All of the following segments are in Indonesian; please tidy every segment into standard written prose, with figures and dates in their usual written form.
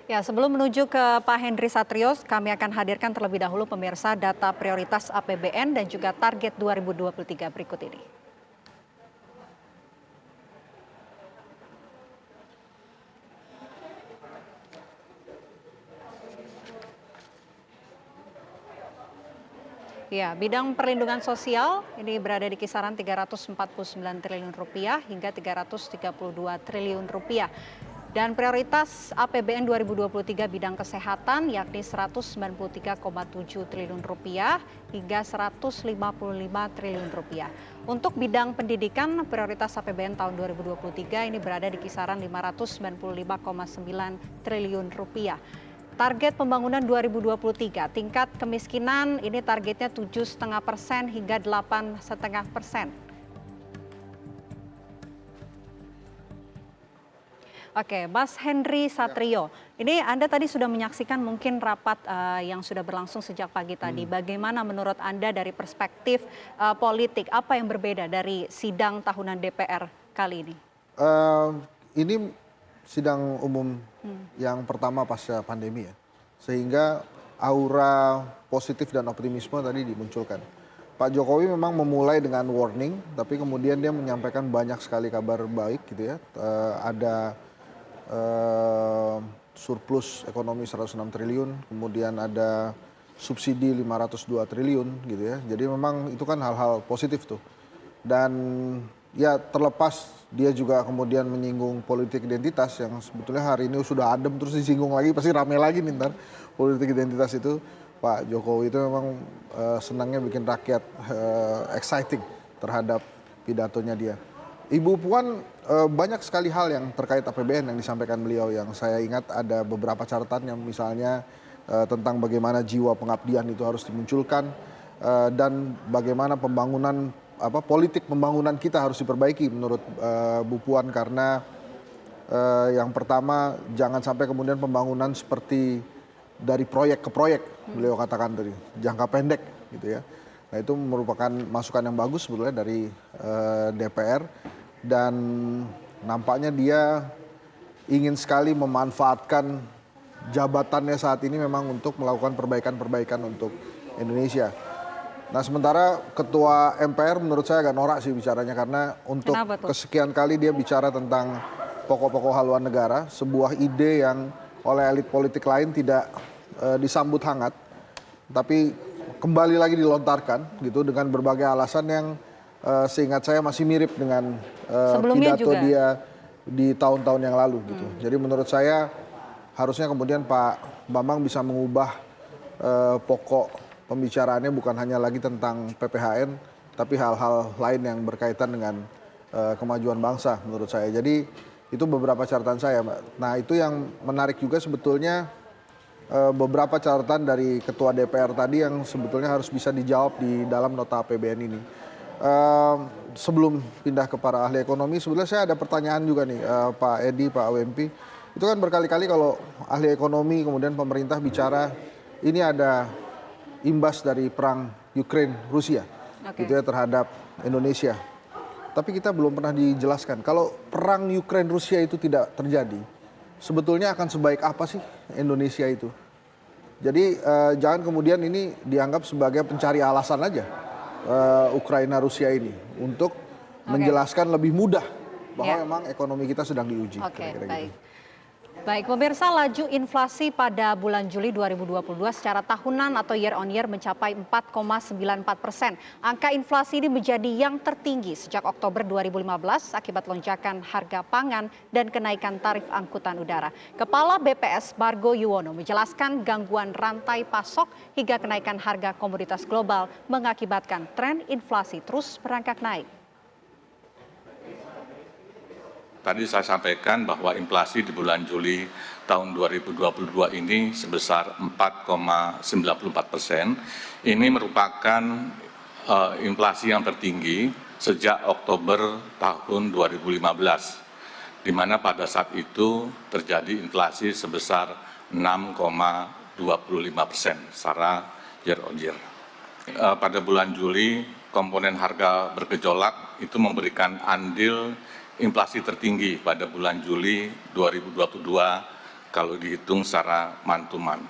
Ya, sebelum menuju ke Pak Henry Satrio, kami akan hadirkan terlebih dahulu pemirsa data prioritas APBN dan juga target 2023 berikut ini. Ya, bidang perlindungan sosial ini berada di kisaran 349 triliun rupiah hingga 332 triliun rupiah. Dan prioritas APBN 2023 bidang kesehatan yakni 193,7 triliun rupiah hingga 155 triliun rupiah. Untuk bidang pendidikan, prioritas APBN tahun 2023 ini berada di kisaran 595,9 triliun rupiah. Target pembangunan 2023, tingkat kemiskinan ini targetnya 7,5% hingga 8,5%. Oke, Mas Henry Satrio, ini Anda tadi sudah menyaksikan mungkin rapat yang sudah berlangsung sejak pagi tadi. Bagaimana menurut Anda dari perspektif politik, apa yang berbeda dari sidang tahunan DPR kali ini? Ini sidang umum yang pertama pasca pandemi ya, sehingga aura positif dan optimisme tadi dimunculkan. Pak Jokowi memang memulai dengan warning, tapi kemudian dia menyampaikan banyak sekali kabar baik gitu ya. Ada surplus ekonomi 106 triliun, kemudian ada subsidi 502 triliun gitu ya. Jadi memang itu kan hal-hal positif tuh. Dan ya terlepas dia juga kemudian menyinggung politik identitas yang sebetulnya hari ini sudah adem terus disinggung lagi pasti rame lagi nih ntar politik identitas itu. Pak Jokowi itu memang senangnya bikin rakyat exciting terhadap pidatonya dia. Ibu Puan banyak sekali hal yang terkait APBN yang disampaikan beliau yang saya ingat ada beberapa catatan yang misalnya tentang bagaimana jiwa pengabdian itu harus dimunculkan dan bagaimana pembangunan politik pembangunan kita harus diperbaiki menurut Bu Puan karena yang pertama jangan sampai kemudian pembangunan seperti dari proyek ke proyek beliau katakan tadi jangka pendek gitu ya. Nah itu merupakan masukan yang bagus sebetulnya dari DPR dan nampaknya dia ingin sekali memanfaatkan jabatannya saat ini memang untuk melakukan perbaikan-perbaikan untuk Indonesia. Nah sementara ketua MPR menurut saya agak norak sih bicaranya karena untuk kesekian kali dia bicara tentang pokok-pokok haluan negara, sebuah ide yang oleh elit politik lain tidak disambut hangat, tapi kembali lagi dilontarkan gitu dengan berbagai alasan yang seingat saya masih mirip dengan pidato juga dia di tahun-tahun yang lalu gitu. Jadi menurut saya harusnya kemudian Pak Bambang bisa mengubah pokok pembicaraannya bukan hanya lagi tentang PPHN, tapi hal-hal lain yang berkaitan dengan kemajuan bangsa menurut saya. Jadi itu beberapa catatan saya, Mbak. Nah itu yang menarik juga sebetulnya beberapa catatan dari Ketua DPR tadi yang sebetulnya harus bisa dijawab di dalam nota APBN ini. Sebelum pindah ke para ahli ekonomi, sebetulnya saya ada pertanyaan juga nih Pak Edi, Pak Wempi. Itu kan berkali-kali kalau ahli ekonomi kemudian pemerintah bicara ini ada imbas dari perang Ukraine-Rusia gitu ya terhadap Indonesia. Tapi kita belum pernah dijelaskan kalau perang Ukraine-Rusia itu tidak terjadi, sebetulnya akan sebaik apa sih Indonesia itu? Jadi jangan kemudian ini dianggap sebagai pencari alasan aja Ukraina-Rusia ini untuk menjelaskan lebih mudah bahwa memang ekonomi kita sedang diuji. Baik. Baik, pemirsa, laju inflasi pada bulan Juli 2022 secara tahunan atau year on year mencapai 4,94%. Angka inflasi ini menjadi yang tertinggi sejak Oktober 2015 akibat lonjakan harga pangan dan kenaikan tarif angkutan udara. Kepala BPS Bargo Yuwono menjelaskan gangguan rantai pasok hingga kenaikan harga komoditas global mengakibatkan tren inflasi terus merangkak naik. Tadi saya sampaikan bahwa inflasi di bulan Juli tahun 2022 ini sebesar 4,94%. Ini merupakan inflasi yang tertinggi sejak Oktober tahun 2015, di mana pada saat itu terjadi inflasi sebesar 6,25% secara year on year. Pada bulan Juli, komponen harga bergejolak itu memberikan andil inflasi tertinggi pada bulan Juli 2022 kalau dihitung secara man-to-man,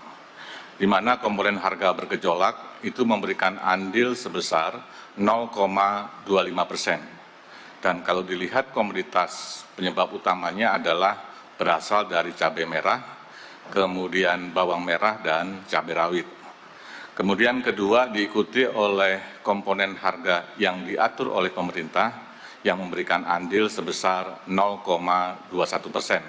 di mana komponen harga bergejolak itu memberikan andil sebesar 0,25%. Dan kalau dilihat komoditas penyebab utamanya adalah berasal dari cabai merah, kemudian bawang merah dan cabai rawit. Kemudian kedua diikuti oleh komponen harga yang diatur oleh pemerintah yang memberikan andil sebesar 0,21%.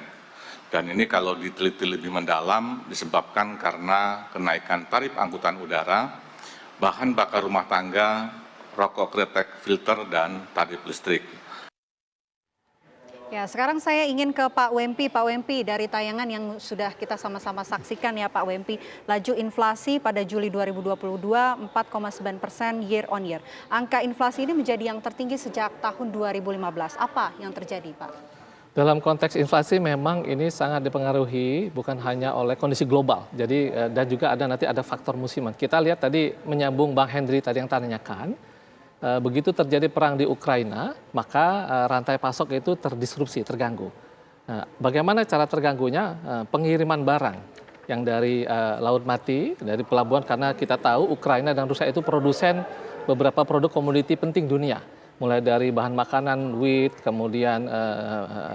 Dan ini kalau diteliti lebih mendalam disebabkan karena kenaikan tarif angkutan udara, bahan bakar rumah tangga, rokok kretek filter, dan tarif listrik. Ya, sekarang saya ingin ke Pak Wempi. Pak Wempi, dari tayangan yang sudah kita sama-sama saksikan ya Pak Wempi, laju inflasi pada Juli 2022 4,9% year on year. Angka inflasi ini menjadi yang tertinggi sejak tahun 2015. Apa yang terjadi Pak? Dalam konteks inflasi memang ini sangat dipengaruhi bukan hanya oleh kondisi global. Jadi dan juga nanti ada faktor musiman. Kita lihat tadi menyambung Bang Hendri tadi yang tanyakan. Begitu terjadi perang di Ukraina, maka rantai pasok itu terdisrupsi, terganggu. Bagaimana cara terganggunya? Pengiriman barang yang dari Laut Mati, dari pelabuhan, karena kita tahu Ukraina dan Rusia itu produsen beberapa produk komoditi penting dunia. Mulai dari bahan makanan, wheat, kemudian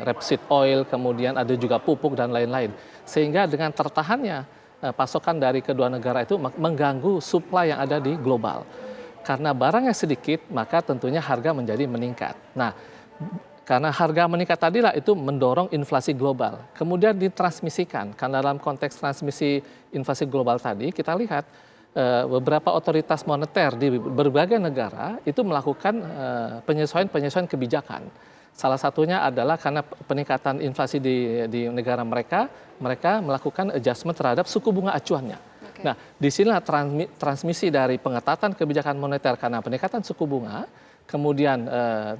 rapeseed oil, kemudian ada juga pupuk dan lain-lain. Sehingga dengan tertahannya pasokan dari kedua negara itu mengganggu supply yang ada di global. Karena barangnya sedikit, maka tentunya harga menjadi meningkat. Nah, karena harga meningkat tadilah itu mendorong inflasi global. Kemudian ditransmisikan, karena dalam konteks transmisi inflasi global tadi, kita lihat beberapa otoritas moneter di berbagai negara itu melakukan penyesuaian kebijakan. Salah satunya adalah karena peningkatan inflasi di negara mereka melakukan adjustment terhadap suku bunga acuannya. Nah, disinilah transmisi dari pengetatan kebijakan moneter karena peningkatan suku bunga, kemudian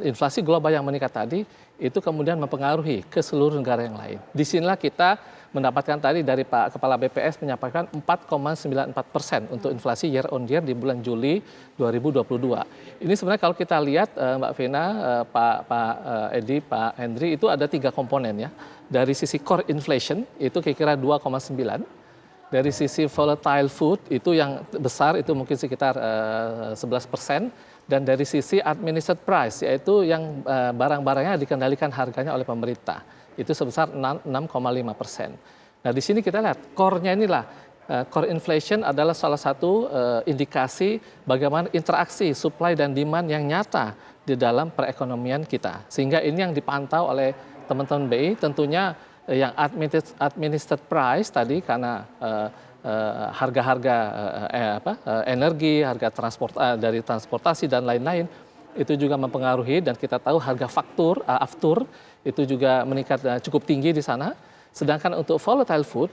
inflasi global yang meningkat tadi, itu kemudian mempengaruhi ke seluruh negara yang lain. Disinilah kita mendapatkan tadi dari Pak Kepala BPS menyampaikan 4,94% untuk inflasi year on year di bulan Juli 2022. Ini sebenarnya kalau kita lihat Mbak Vena, Pak Edi, Pak Hendri, itu ada 3 komponen ya. Dari sisi core inflation itu kira-kira 2,9%. Dari sisi volatile food itu yang besar itu mungkin sekitar 11%, dan dari sisi administered price yaitu yang barang-barangnya dikendalikan harganya oleh pemerintah itu sebesar 6,5%. Nah di sini kita lihat core-nya inilah core inflation adalah salah satu indikasi bagaimana interaksi supply dan demand yang nyata di dalam perekonomian kita, sehingga ini yang dipantau oleh teman-teman BI. Tentunya yang administered price tadi karena harga-harga energi, harga dari transportasi dan lain-lain itu juga mempengaruhi, dan kita tahu harga aftur itu juga meningkat cukup tinggi di sana. Sedangkan untuk volatile food,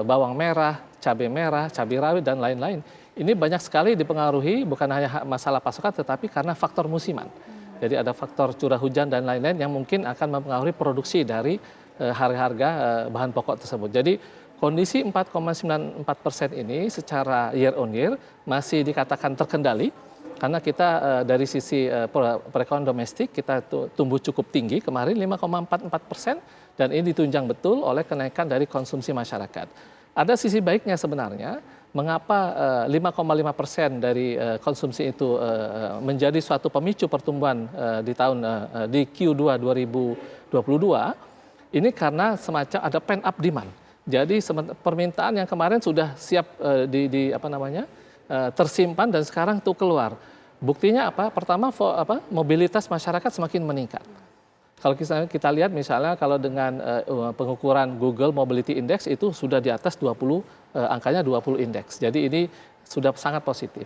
bawang merah, cabai rawit dan lain-lain, ini banyak sekali dipengaruhi bukan hanya masalah pasokan tetapi karena faktor musiman. Jadi ada faktor curah hujan dan lain-lain yang mungkin akan mempengaruhi produksi dari harga-harga bahan pokok tersebut. Jadi kondisi 4,94% ini secara year on year masih dikatakan terkendali karena kita dari sisi perekonomian domestik kita tumbuh cukup tinggi kemarin 5,44%, dan ini ditunjang betul oleh kenaikan dari konsumsi masyarakat. Ada sisi baiknya sebenarnya, mengapa 5,5% dari konsumsi itu menjadi suatu pemicu pertumbuhan di Q2 2022. Ini karena semacam ada pent up demand. Jadi permintaan yang kemarin sudah siap tersimpan dan sekarang tuh keluar. Buktinya apa? Pertama mobilitas masyarakat semakin meningkat. Kalau kita lihat misalnya kalau dengan pengukuran Google Mobility Index itu sudah di atas 20, angkanya 20 indeks. Jadi ini sudah sangat positif.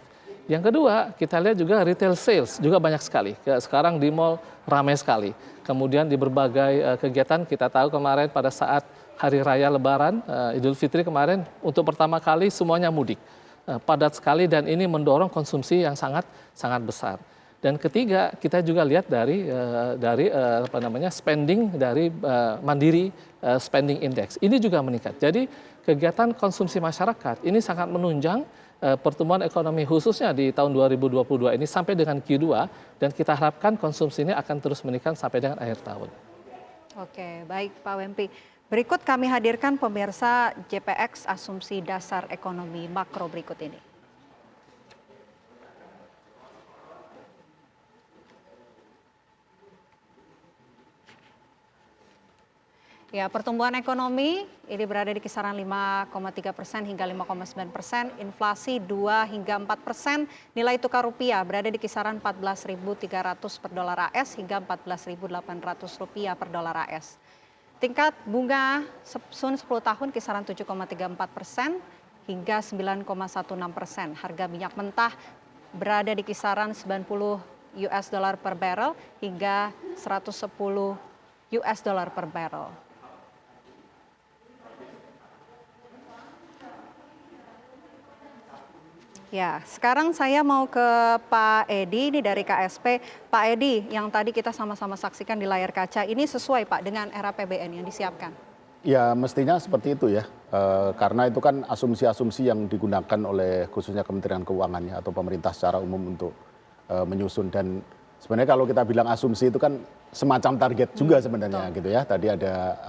Yang kedua, kita lihat juga retail sales juga banyak sekali. Sekarang di mall ramai sekali. Kemudian di berbagai kegiatan kita tahu kemarin pada saat Hari Raya Lebaran, Idul Fitri kemarin untuk pertama kali semuanya mudik. Padat sekali dan ini mendorong konsumsi yang sangat besar. Dan ketiga, kita juga lihat dari spending dari Mandiri Spending Index. Ini juga meningkat. Jadi kegiatan konsumsi masyarakat ini sangat menunjang pertumbuhan ekonomi khususnya di tahun 2022 ini sampai dengan Q2, dan kita harapkan konsumsi ini akan terus meningkat sampai dengan akhir tahun. Oke, baik Pak Wempi. Berikut kami hadirkan pemirsa JPX asumsi dasar ekonomi makro berikut ini. Ya, pertumbuhan ekonomi ini berada di kisaran 5,3% hingga 5,9%, inflasi 2 hingga 4%, nilai tukar rupiah berada di kisaran 14.300 per dolar AS hingga 14.800 rupiah per dolar AS. Tingkat bunga Sun 10 tahun kisaran 7,34% hingga 9,16%. Harga minyak mentah berada di kisaran 90 US dollar per barrel hingga 110 US dollar per barrel. Ya, sekarang saya mau ke Pak Edi ini dari KSP. Pak Edi, yang tadi kita sama-sama saksikan di layar kaca, ini sesuai Pak dengan era PBN yang disiapkan? Ya mestinya seperti itu ya, karena itu kan asumsi-asumsi yang digunakan oleh khususnya Kementerian Keuangan ya, atau pemerintah secara umum untuk menyusun. Dan sebenarnya kalau kita bilang asumsi itu kan semacam target juga sebenarnya gitu ya. Tadi ada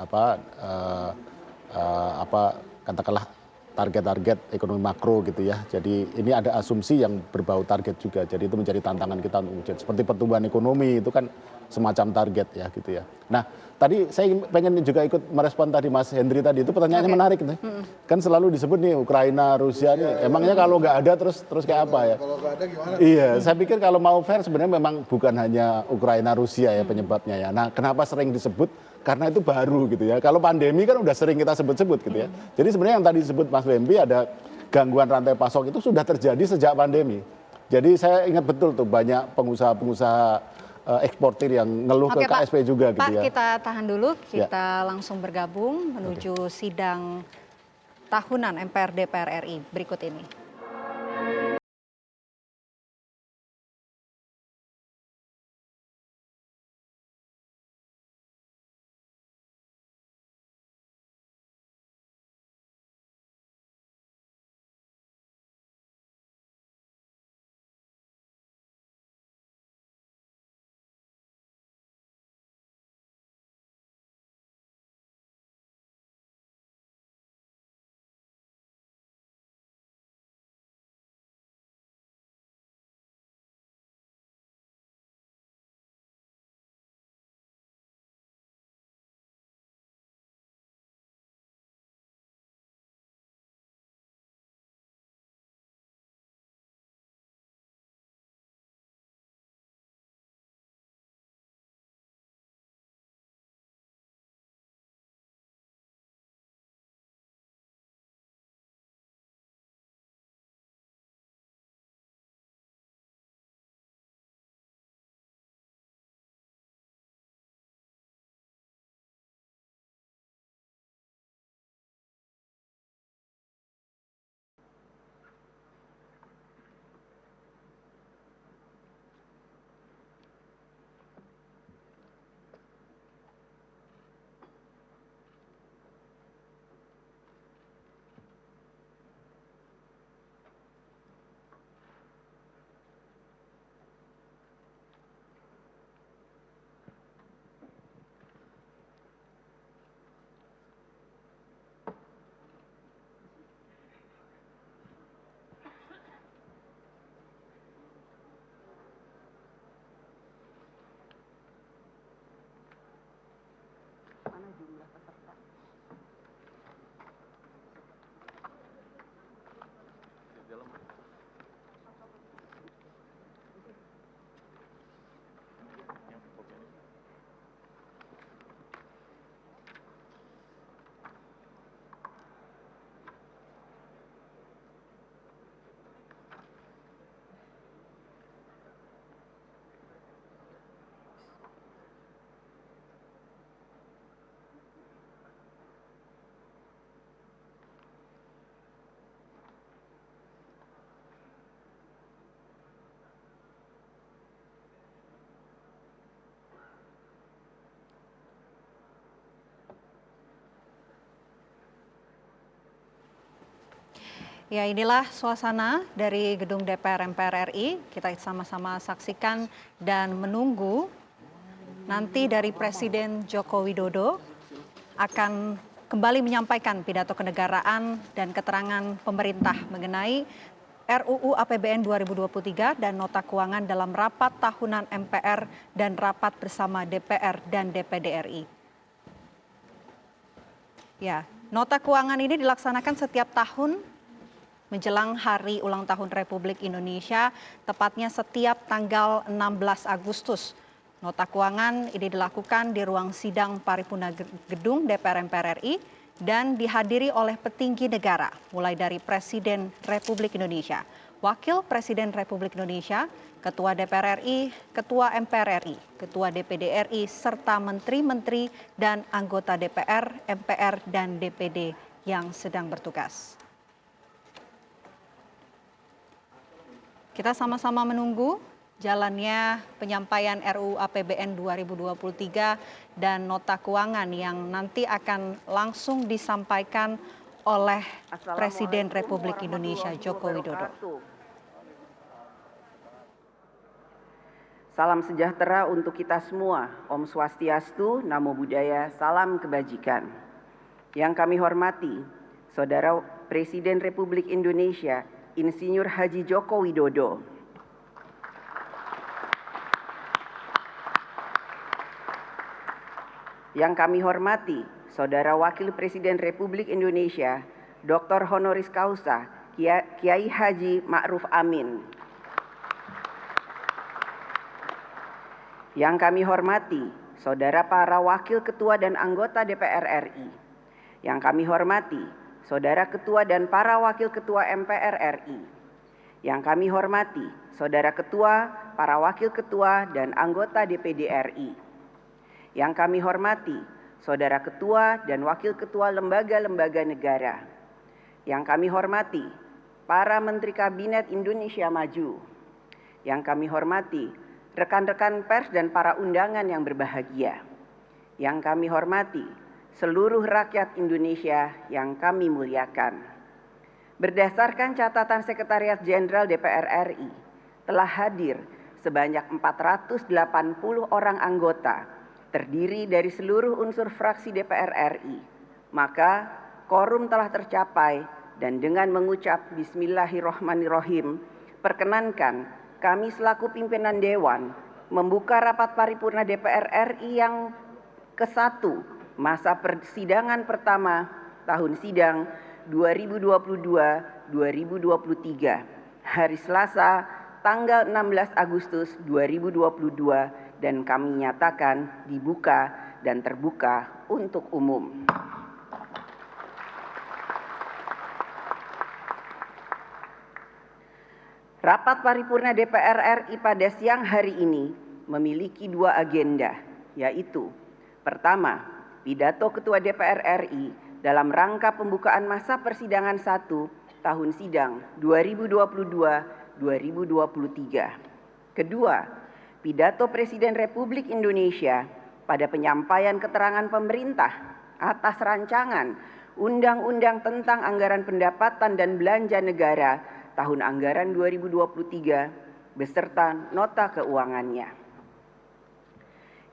katakanlah target-target ekonomi makro gitu ya. Jadi ini ada asumsi yang berbau target juga. Jadi itu menjadi tantangan kita untuk ujian. Seperti pertumbuhan ekonomi itu kan semacam target ya gitu ya. Nah tadi saya pengen juga ikut merespon tadi Mas Hendri tadi, itu pertanyaannya menarik nih. Kan selalu disebut nih Ukraina, Rusia nih. Emangnya kalau nggak ada terus kayak apa ya? Kalau nggak ada gimana? Iya, saya pikir kalau mau fair sebenarnya memang bukan hanya Ukraina, Rusia ya penyebabnya ya. Nah kenapa sering disebut? Karena itu baru gitu ya. Kalau pandemi kan udah sering kita sebut-sebut gitu ya. Jadi sebenarnya yang tadi disebut Mas Wempi ada gangguan rantai pasok itu sudah terjadi sejak pandemi. Jadi saya ingat betul tuh banyak pengusaha-pengusaha eksportir yang ngeluh ke KSP juga gitu ya. Pak, kita tahan dulu, kita langsung bergabung menuju sidang tahunan MPR DPR RI berikut ini. Ya, inilah suasana dari gedung DPR MPR RI. Kita sama-sama saksikan dan menunggu nanti dari Presiden Joko Widodo akan kembali menyampaikan pidato kenegaraan dan keterangan pemerintah mengenai RUU APBN 2023 dan nota keuangan dalam rapat tahunan MPR dan rapat bersama DPR dan DPD RI. Ya, nota keuangan ini dilaksanakan setiap tahun menjelang Hari Ulang Tahun Republik Indonesia, tepatnya setiap tanggal 16 Agustus. Nota keuangan ini dilakukan di ruang sidang paripurna gedung DPR MPR RI dan dihadiri oleh petinggi negara, mulai dari Presiden Republik Indonesia, Wakil Presiden Republik Indonesia, Ketua DPR RI, Ketua MPR RI, Ketua DPD RI, serta menteri-menteri dan anggota DPR, MPR, dan DPD yang sedang bertugas. Kita sama-sama menunggu jalannya penyampaian RUU APBN 2023 dan nota keuangan yang nanti akan langsung disampaikan oleh Presiden Republik Indonesia Joko Widodo. Salam sejahtera untuk kita semua. Om Swastiastu, Namo Buddhaya, salam kebajikan. Yang kami hormati, Saudara Presiden Republik Indonesia, Insinyur Haji Joko Widodo. Yang kami hormati, Saudara Wakil Presiden Republik Indonesia, Dr. Honoris Causa, Kiai Haji Ma'ruf Amin. Yang kami hormati, Saudara para Wakil Ketua dan anggota DPR RI. Yang kami hormati, Saudara Ketua dan para Wakil Ketua MPR RI. Yang kami hormati, Saudara Ketua, para Wakil Ketua dan anggota DPD RI. Yang kami hormati, Saudara Ketua dan Wakil Ketua lembaga-lembaga negara. Yang kami hormati, para Menteri Kabinet Indonesia Maju. Yang kami hormati, rekan-rekan pers dan para undangan yang berbahagia. Yang kami hormati, seluruh rakyat Indonesia yang kami muliakan. Berdasarkan catatan Sekretariat Jenderal DPR RI, telah hadir sebanyak 480 orang anggota, terdiri dari seluruh unsur fraksi DPR RI. Maka quorum telah tercapai dan dengan mengucap Bismillahirrahmanirrahim, perkenankan kami selaku pimpinan Dewan membuka rapat paripurna DPR RI yang ke-1 masa persidangan pertama tahun sidang 2022-2023 hari Selasa tanggal 16 Agustus 2022 dan kami nyatakan dibuka dan terbuka untuk umum. Rapat paripurna DPR RI pada siang hari ini memiliki 2 agenda, yaitu pertama, pidato Ketua DPR RI dalam rangka pembukaan masa persidangan 1 tahun sidang 2022-2023. Kedua, pidato Presiden Republik Indonesia pada penyampaian keterangan pemerintah atas rancangan Undang-Undang tentang Anggaran Pendapatan dan Belanja Negara tahun anggaran 2023 beserta nota keuangannya.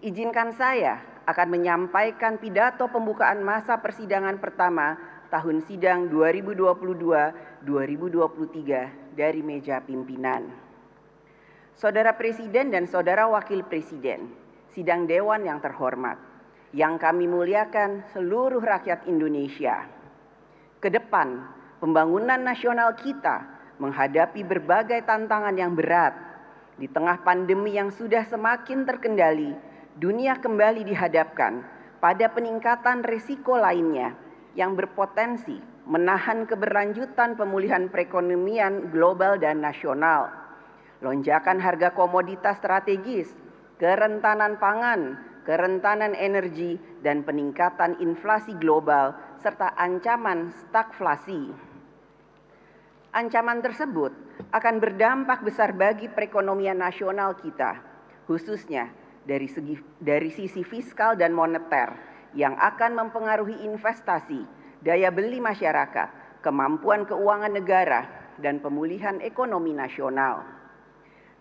Izinkan saya akan menyampaikan pidato pembukaan masa persidangan pertama tahun sidang 2022-2023 dari meja pimpinan. Saudara Presiden dan Saudara Wakil Presiden, sidang Dewan yang terhormat, yang kami muliakan seluruh rakyat Indonesia. Ke depan, pembangunan nasional kita menghadapi berbagai tantangan yang berat. Di tengah pandemi yang sudah semakin terkendali, dunia kembali dihadapkan pada peningkatan risiko lainnya yang berpotensi menahan keberlanjutan pemulihan perekonomian global dan nasional. Lonjakan harga komoditas strategis, kerentanan pangan, kerentanan energi, dan peningkatan inflasi global, serta ancaman stagflasi. Ancaman tersebut akan berdampak besar bagi perekonomian nasional kita, khususnya dari sisi fiskal dan moneter yang akan mempengaruhi investasi, daya beli masyarakat, kemampuan keuangan negara, dan pemulihan ekonomi nasional.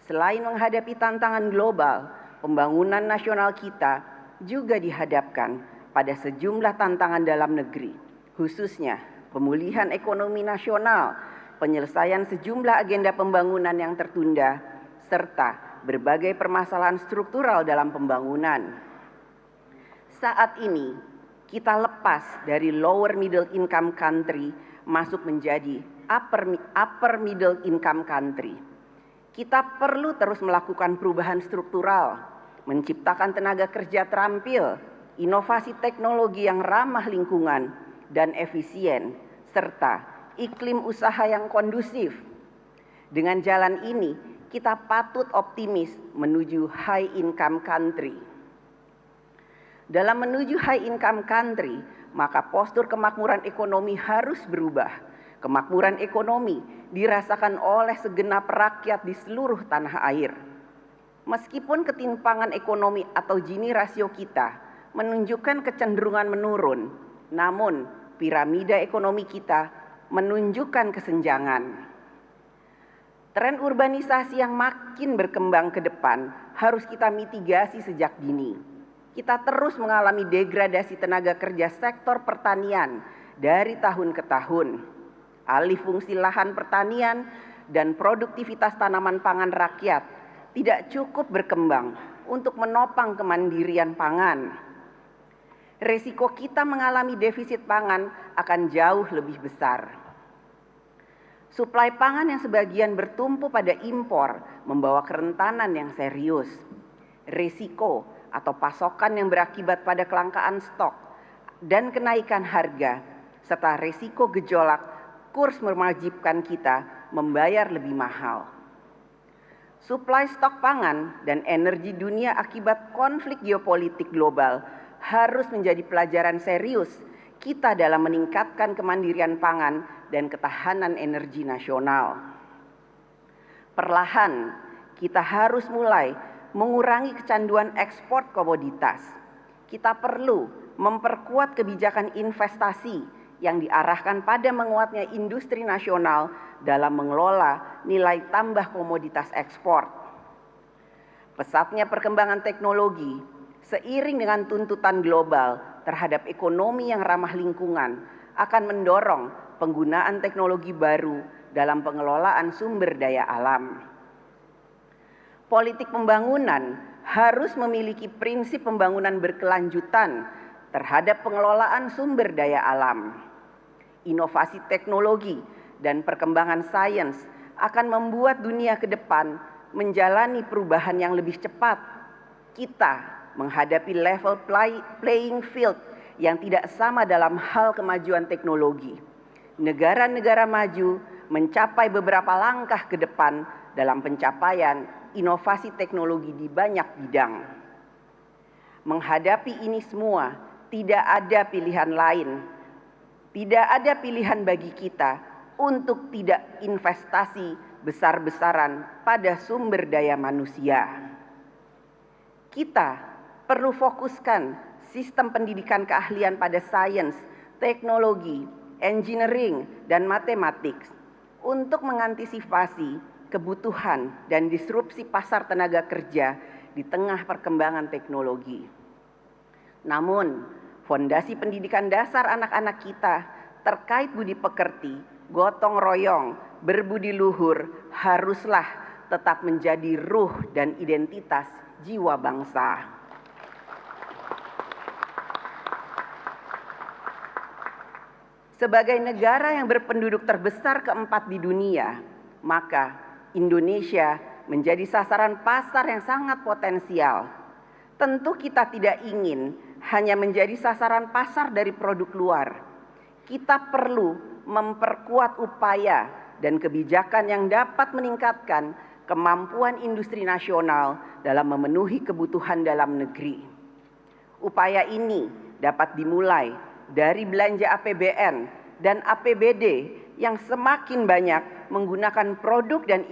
Selain menghadapi tantangan global, pembangunan nasional kita juga dihadapkan pada sejumlah tantangan dalam negeri, khususnya pemulihan ekonomi nasional, penyelesaian sejumlah agenda pembangunan yang tertunda, serta berbagai permasalahan struktural dalam pembangunan. Saat ini, kita lepas dari lower middle income country masuk menjadi upper middle income country. Kita perlu terus melakukan perubahan struktural, menciptakan tenaga kerja terampil, inovasi teknologi yang ramah lingkungan dan efisien, serta iklim usaha yang kondusif. Dengan jalan ini, kita patut optimis menuju high income country. Dalam menuju high income country, maka postur kemakmuran ekonomi harus berubah. Kemakmuran ekonomi dirasakan oleh segenap rakyat di seluruh tanah air. Meskipun ketimpangan ekonomi atau Gini rasio kita menunjukkan kecenderungan menurun, namun piramida ekonomi kita menunjukkan kesenjangan. Tren urbanisasi yang makin berkembang ke depan harus kita mitigasi sejak dini. Kita terus mengalami degradasi tenaga kerja sektor pertanian dari tahun ke tahun. Alih fungsi lahan pertanian dan produktivitas tanaman pangan rakyat tidak cukup berkembang untuk menopang kemandirian pangan. Resiko kita mengalami defisit pangan akan jauh lebih besar. Suplai pangan yang sebagian bertumpu pada impor membawa kerentanan yang serius. Resiko atau pasokan yang berakibat pada kelangkaan stok dan kenaikan harga, serta resiko gejolak kurs mewajibkan kita membayar lebih mahal. Suplai stok pangan dan energi dunia akibat konflik geopolitik global harus menjadi pelajaran serius kita dalam meningkatkan kemandirian pangan dan ketahanan energi nasional. Perlahan, kita harus mulai mengurangi kecanduan ekspor komoditas. Kita perlu memperkuat kebijakan investasi yang diarahkan pada menguatnya industri nasional dalam mengelola nilai tambah komoditas ekspor. Pesatnya perkembangan teknologi seiring dengan tuntutan global terhadap ekonomi yang ramah lingkungan akan mendorong penggunaan teknologi baru dalam pengelolaan sumber daya alam. Politik pembangunan harus memiliki prinsip pembangunan berkelanjutan terhadap pengelolaan sumber daya alam. Inovasi teknologi dan perkembangan sains akan membuat dunia ke depan menjalani perubahan yang lebih cepat. Kita menghadapi level playing field yang tidak sama dalam hal kemajuan teknologi. Negara-negara maju mencapai beberapa langkah ke depan dalam pencapaian inovasi teknologi di banyak bidang. Menghadapi ini semua, tidak ada pilihan lain. Tidak ada pilihan bagi kita untuk tidak investasi besar-besaran pada sumber daya manusia. Kita perlu fokuskan sistem pendidikan keahlian pada sains, teknologi, engineering, dan matematik untuk mengantisipasi kebutuhan dan disrupsi pasar tenaga kerja di tengah perkembangan teknologi. Namun, fondasi pendidikan dasar anak-anak kita terkait budi pekerti, gotong royong, berbudi luhur haruslah tetap menjadi ruh dan identitas jiwa bangsa. Sebagai negara yang berpenduduk terbesar keempat di dunia, maka Indonesia menjadi sasaran pasar yang sangat potensial. Tentu kita tidak ingin hanya menjadi sasaran pasar dari produk luar. Kita perlu memperkuat upaya dan kebijakan yang dapat meningkatkan kemampuan industri nasional dalam memenuhi kebutuhan dalam negeri. Upaya ini dapat dimulai dari belanja APBN dan APBD yang semakin banyak menggunakan produk dan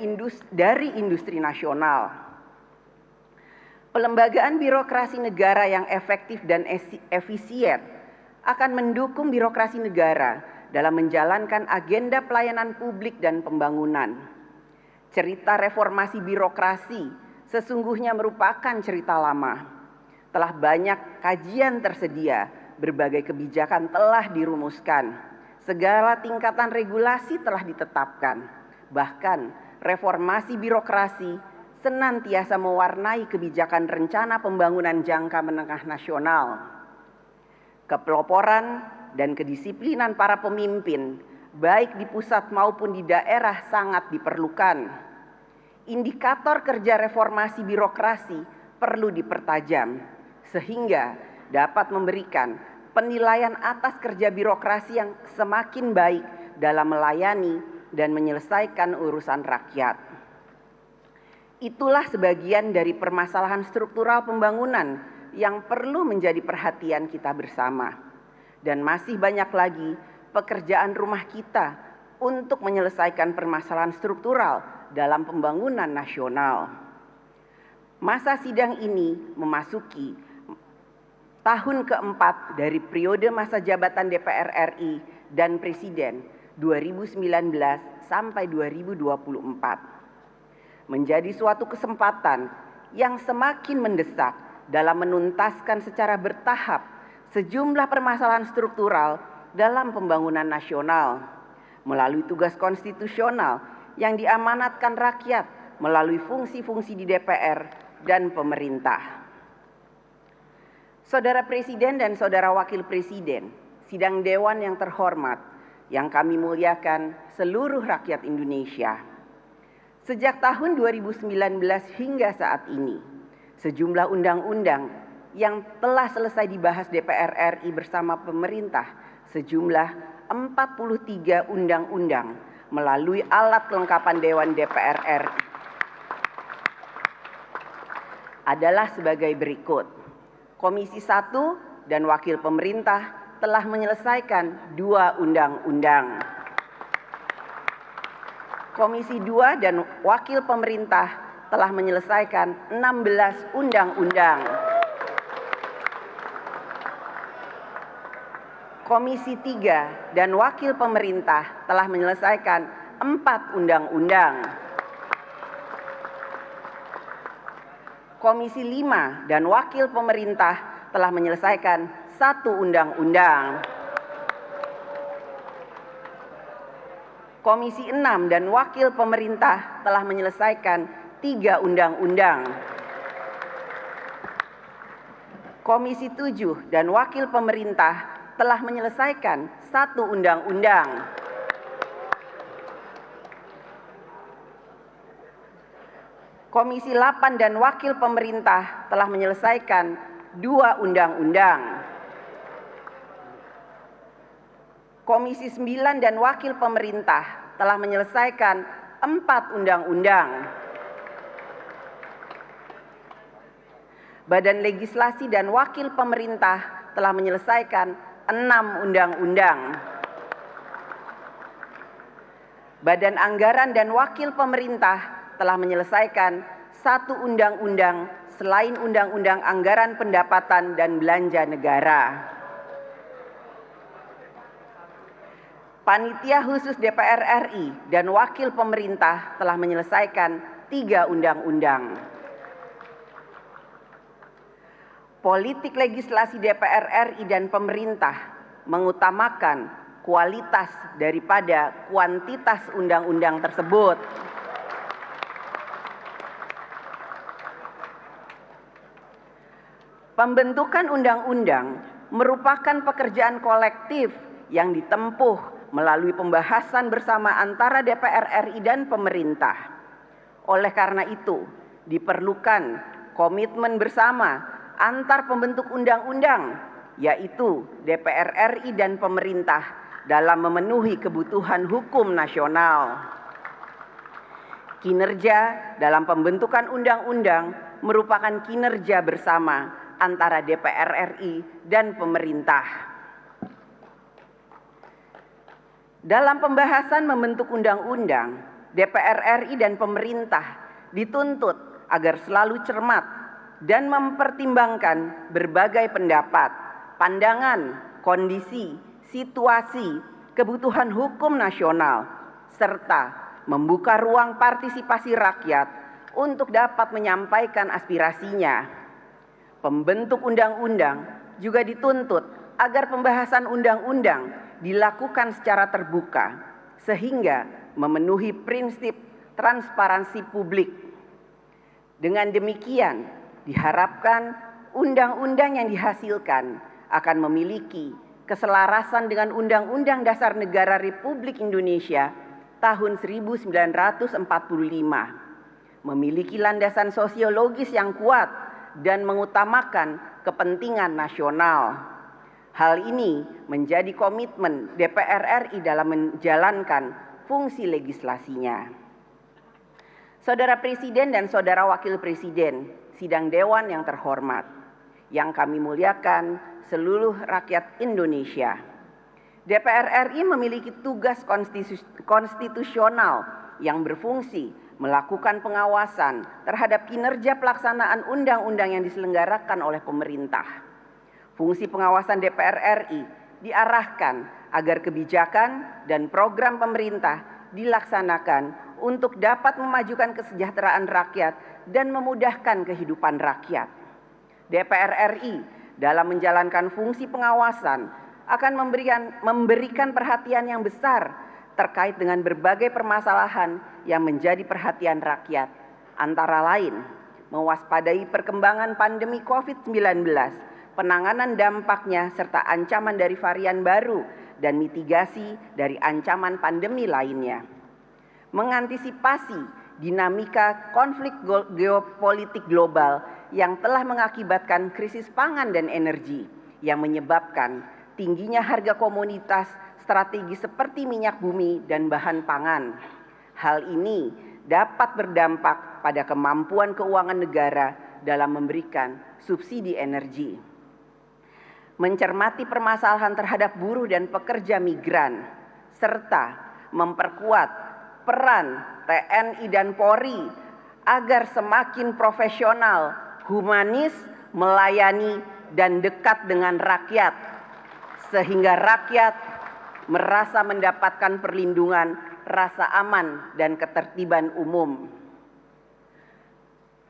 dari industri nasional. Pelembagaan birokrasi negara yang efektif dan efisien akan mendukung birokrasi negara dalam menjalankan agenda pelayanan publik dan pembangunan. Cerita reformasi birokrasi sesungguhnya merupakan cerita lama. Telah banyak kajian tersedia, berbagai kebijakan telah dirumuskan, segala tingkatan regulasi telah ditetapkan, bahkan reformasi birokrasi senantiasa mewarnai kebijakan rencana pembangunan jangka menengah nasional. Kepeloporan dan kedisiplinan para pemimpin, baik di pusat maupun di daerah, sangat diperlukan. Indikator kerja reformasi birokrasi perlu dipertajam, sehingga dapat memberikan penilaian atas kerja birokrasi yang semakin baik dalam melayani dan menyelesaikan urusan rakyat. Itulah sebagian dari permasalahan struktural pembangunan yang perlu menjadi perhatian kita bersama. Dan masih banyak lagi pekerjaan rumah kita untuk menyelesaikan permasalahan struktural dalam pembangunan nasional. Masa sidang ini memasuki tahun keempat dari periode masa jabatan DPR RI dan Presiden 2019 sampai 2024. Menjadi suatu kesempatan yang semakin mendesak dalam menuntaskan secara bertahap sejumlah permasalahan struktural dalam pembangunan nasional melalui tugas konstitusional yang diamanatkan rakyat melalui fungsi-fungsi di DPR dan pemerintah. Saudara Presiden dan Saudara Wakil Presiden, sidang Dewan yang terhormat, yang kami muliakan seluruh rakyat Indonesia. Sejak tahun 2019 hingga saat ini, sejumlah undang-undang yang telah selesai dibahas DPR RI bersama pemerintah, sejumlah 43 undang-undang melalui alat kelengkapan Dewan DPR RI adalah sebagai berikut. Komisi 1 dan Wakil Pemerintah telah menyelesaikan 2 undang-undang. Komisi 2 dan Wakil Pemerintah telah menyelesaikan 16 undang-undang. Komisi 3 dan Wakil Pemerintah telah menyelesaikan 4 undang-undang. Komisi 5 dan Wakil Pemerintah telah menyelesaikan 1 undang-undang. Komisi 6 dan Wakil Pemerintah telah menyelesaikan 3 undang-undang. Komisi 7 dan Wakil Pemerintah telah menyelesaikan 1 undang-undang. Komisi 8 dan Wakil Pemerintah telah menyelesaikan 2 undang-undang. Komisi 9 dan Wakil Pemerintah telah menyelesaikan 4 undang-undang. Badan Legislasi dan Wakil Pemerintah telah menyelesaikan 6 undang-undang. Badan Anggaran dan Wakil Pemerintah telah menyelesaikan 1 undang-undang selain Undang-Undang Anggaran Pendapatan dan Belanja Negara. Panitia Khusus DPR RI dan Wakil Pemerintah telah menyelesaikan 3 undang-undang. Politik legislasi DPR RI dan pemerintah mengutamakan kualitas daripada kuantitas undang-undang tersebut. Pembentukan undang-undang merupakan pekerjaan kolektif yang ditempuh melalui pembahasan bersama antara DPR RI dan pemerintah. Oleh karena itu, diperlukan komitmen bersama antar pembentuk undang-undang, yaitu DPR RI dan pemerintah dalam memenuhi kebutuhan hukum nasional. Kinerja dalam pembentukan undang-undang merupakan kinerja bersama antara DPR RI dan pemerintah. Dalam pembahasan membentuk undang-undang, DPR RI dan pemerintah dituntut agar selalu cermat dan mempertimbangkan berbagai pendapat, pandangan, kondisi, situasi, kebutuhan hukum nasional, serta membuka ruang partisipasi rakyat untuk dapat menyampaikan aspirasinya. Pembentuk undang-undang juga dituntut agar pembahasan undang-undang dilakukan secara terbuka sehingga memenuhi prinsip transparansi publik. Dengan demikian, diharapkan undang-undang yang dihasilkan akan memiliki keselarasan dengan Undang-Undang Dasar Negara Republik Indonesia tahun 1945, memiliki landasan sosiologis yang kuat dan mengutamakan kepentingan nasional. Hal ini menjadi komitmen DPR RI dalam menjalankan fungsi legislasinya. Saudara Presiden dan Saudara Wakil Presiden, sidang Dewan yang terhormat, yang kami muliakan seluruh rakyat Indonesia. DPR RI memiliki tugas konstitusional yang berfungsi melakukan pengawasan terhadap kinerja pelaksanaan undang-undang yang diselenggarakan oleh pemerintah. Fungsi pengawasan DPR RI diarahkan agar kebijakan dan program pemerintah dilaksanakan untuk dapat memajukan kesejahteraan rakyat dan memudahkan kehidupan rakyat. DPR RI dalam menjalankan fungsi pengawasan akan memberikan perhatian yang besar terkait dengan berbagai permasalahan yang menjadi perhatian rakyat, antara lain mewaspadai perkembangan pandemi COVID-19, penanganan dampaknya serta ancaman dari varian baru dan mitigasi dari ancaman pandemi lainnya. Mengantisipasi dinamika konflik geopolitik global yang telah mengakibatkan krisis pangan dan energi yang menyebabkan tingginya harga komoditas strategi seperti minyak bumi dan bahan pangan. Hal ini dapat berdampak pada kemampuan keuangan negara dalam memberikan subsidi energi. Mencermati permasalahan terhadap buruh dan pekerja migran, serta memperkuat peran TNI dan Polri agar semakin profesional, humanis, melayani, dan dekat dengan rakyat, sehingga rakyat merasa mendapatkan perlindungan, rasa aman, dan ketertiban umum.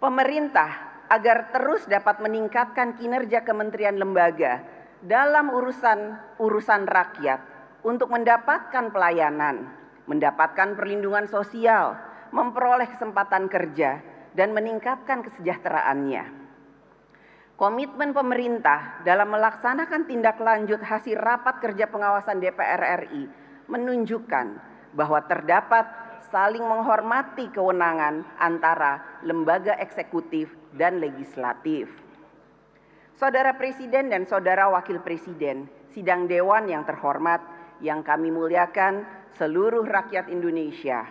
Pemerintah agar terus dapat meningkatkan kinerja kementerian lembaga dalam urusan rakyat untuk mendapatkan pelayanan, mendapatkan perlindungan sosial, memperoleh kesempatan kerja, dan meningkatkan kesejahteraannya. Komitmen pemerintah dalam melaksanakan tindak lanjut hasil rapat kerja pengawasan DPR RI menunjukkan bahwa terdapat saling menghormati kewenangan antara lembaga eksekutif dan legislatif. Saudara Presiden dan Saudara Wakil Presiden, sidang Dewan yang terhormat, yang kami muliakan seluruh rakyat Indonesia.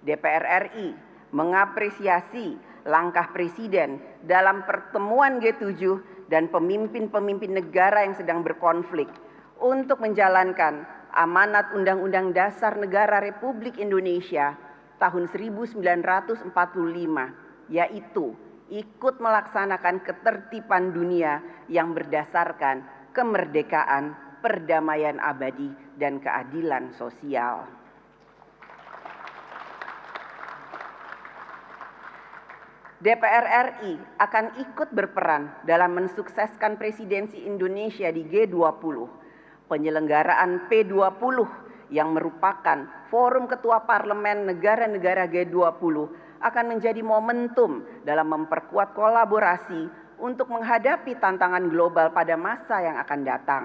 DPR RI mengapresiasi langkah Presiden dalam pertemuan G7 dan pemimpin-pemimpin negara yang sedang berkonflik untuk menjalankan amanat Undang-Undang Dasar Negara Republik Indonesia tahun 1945, yaitu ikut melaksanakan ketertiban dunia yang berdasarkan kemerdekaan, perdamaian abadi, dan keadilan sosial. DPR RI akan ikut berperan dalam mensukseskan presidensi Indonesia di G20, penyelenggaraan P20 yang merupakan forum ketua parlemen negara-negara G20 akan menjadi momentum dalam memperkuat kolaborasi untuk menghadapi tantangan global pada masa yang akan datang.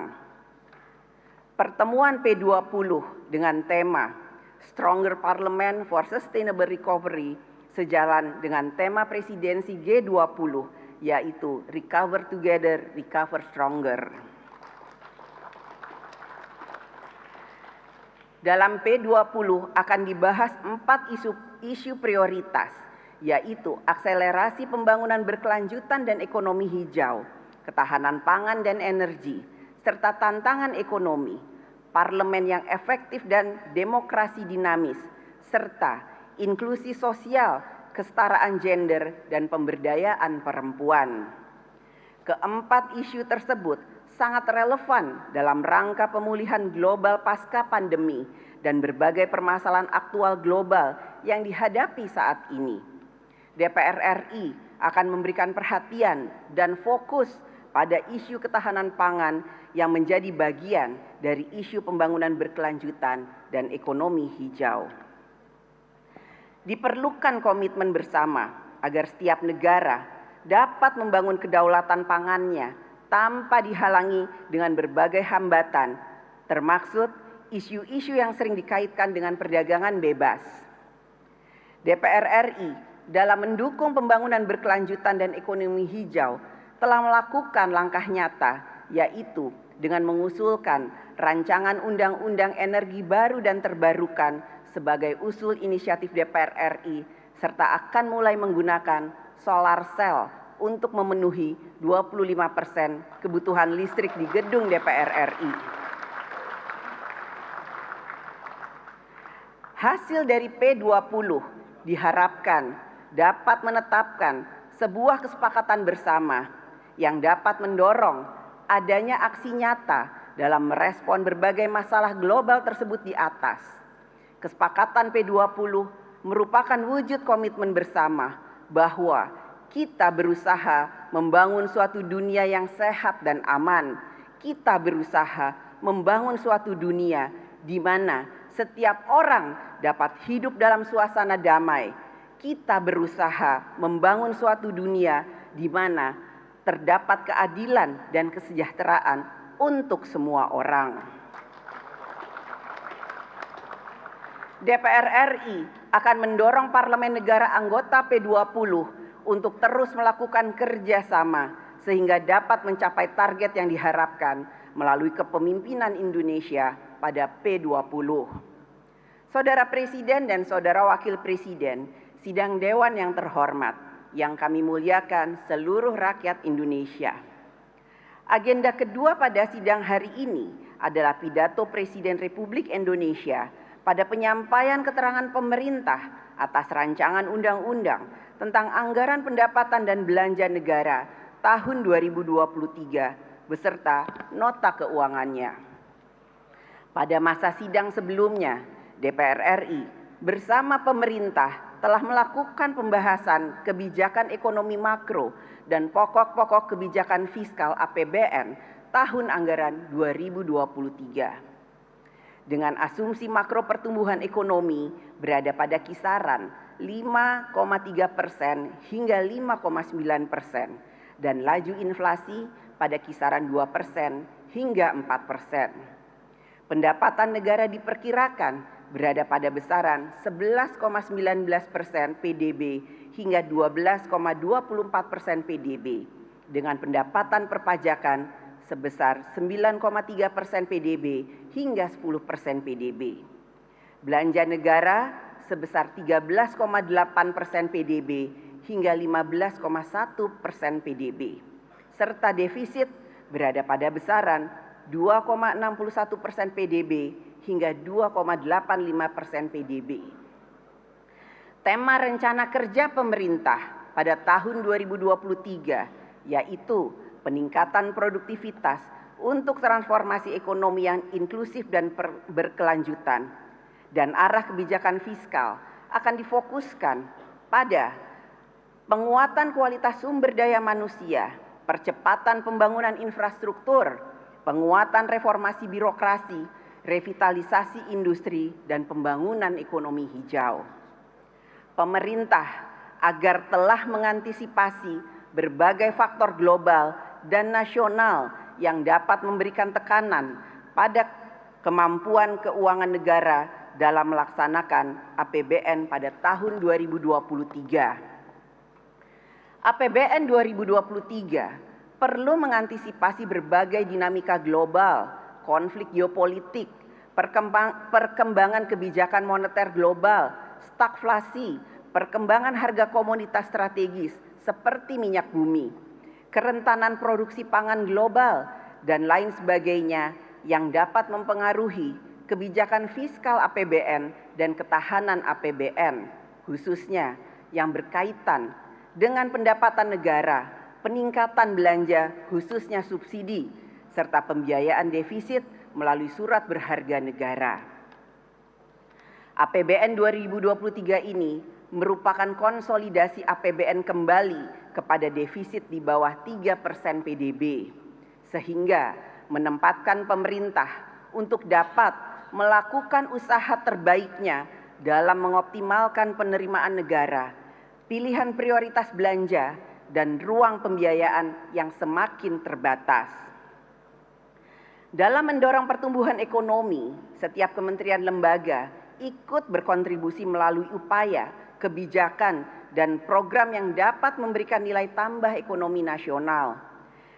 Pertemuan P20 dengan tema Stronger Parliament for Sustainable Recovery sejalan dengan tema presidensi G20, yaitu Recover Together, Recover Stronger. Dalam P20 akan dibahas 4 isu prioritas, yaitu akselerasi pembangunan berkelanjutan dan ekonomi hijau, ketahanan pangan dan energi, serta tantangan ekonomi, parlemen yang efektif dan demokrasi dinamis, serta inklusi sosial, kesetaraan gender, dan pemberdayaan perempuan. Keempat isu tersebut sangat relevan dalam rangka pemulihan global pasca pandemi dan berbagai permasalahan aktual global yang dihadapi saat ini. DPR RI akan memberikan perhatian dan fokus pada isu ketahanan pangan yang menjadi bagian dari isu pembangunan berkelanjutan dan ekonomi hijau. Diperlukan komitmen bersama agar setiap negara dapat membangun kedaulatan pangannya tanpa dihalangi dengan berbagai hambatan, termaksud isu-isu yang sering dikaitkan dengan perdagangan bebas. DPR RI dalam mendukung pembangunan berkelanjutan dan ekonomi hijau telah melakukan langkah nyata, yaitu dengan mengusulkan rancangan undang-undang energi baru dan terbarukan sebagai usul inisiatif DPR RI, serta akan mulai menggunakan solar cell untuk memenuhi 25% kebutuhan listrik di gedung DPR RI. Hasil dari P20 diharapkan dapat menetapkan sebuah kesepakatan bersama yang dapat mendorong adanya aksi nyata dalam merespon berbagai masalah global tersebut di atas. Kesepakatan P20 merupakan wujud komitmen bersama bahwa kita berusaha membangun suatu dunia yang sehat dan aman. Kita berusaha membangun suatu dunia di mana setiap orang dapat hidup dalam suasana damai. Kita berusaha membangun suatu dunia di mana terdapat keadilan dan kesejahteraan untuk semua orang. DPR RI akan mendorong parlemen negara anggota P20 untuk terus melakukan kerjasama sehingga dapat mencapai target yang diharapkan melalui kepemimpinan Indonesia pada P20. Saudara Presiden dan Saudara Wakil Presiden, sidang Dewan yang terhormat, yang kami muliakan seluruh rakyat Indonesia. Agenda kedua pada sidang hari ini adalah pidato Presiden Republik Indonesia pada penyampaian keterangan pemerintah atas rancangan undang-undang tentang anggaran pendapatan dan belanja negara tahun 2023 beserta nota keuangannya. Pada masa sidang sebelumnya, DPR RI bersama pemerintah telah melakukan pembahasan kebijakan ekonomi makro dan pokok-pokok kebijakan fiskal APBN tahun anggaran 2023. Dengan asumsi makro pertumbuhan ekonomi berada pada kisaran 5,3% hingga 5,9% dan laju inflasi pada kisaran 2% hingga 4%. Pendapatan negara diperkirakan berada pada besaran 11,19% PDB hingga 12,24% PDB dengan pendapatan perpajakan sebesar 9,3% PDB hingga 10% PDB. Belanja negara sebesar 13,8% PDB hingga 15,1% PDB. Serta defisit berada pada besaran 2,61% PDB hingga 2,85% PDB. Tema rencana kerja pemerintah pada tahun 2023 yaitu peningkatan produktivitas untuk transformasi ekonomi yang inklusif dan berkelanjutan, dan arah kebijakan fiskal akan difokuskan pada penguatan kualitas sumber daya manusia, percepatan pembangunan infrastruktur, penguatan reformasi birokrasi, revitalisasi industri, dan pembangunan ekonomi hijau. Pemerintah agar telah mengantisipasi berbagai faktor global dan nasional yang dapat memberikan tekanan pada kemampuan keuangan negara dalam melaksanakan APBN pada tahun 2023. APBN 2023 perlu mengantisipasi berbagai dinamika global, konflik geopolitik, perkembangan kebijakan moneter global, stagflasi, perkembangan harga komoditas strategis seperti minyak bumi, kerentanan produksi pangan global, dan lain sebagainya yang dapat mempengaruhi kebijakan fiskal APBN dan ketahanan APBN, khususnya yang berkaitan dengan pendapatan negara, peningkatan belanja khususnya subsidi, serta pembiayaan defisit melalui surat berharga negara. APBN 2023 ini merupakan konsolidasi APBN kembali kepada defisit di bawah 3% PDB, sehingga menempatkan pemerintah untuk dapat melakukan usaha terbaiknya dalam mengoptimalkan penerimaan negara, pilihan prioritas belanja, dan ruang pembiayaan yang semakin terbatas. Dalam mendorong pertumbuhan ekonomi, setiap kementerian lembaga ikut berkontribusi melalui upaya, kebijakan, dan program yang dapat memberikan nilai tambah ekonomi nasional.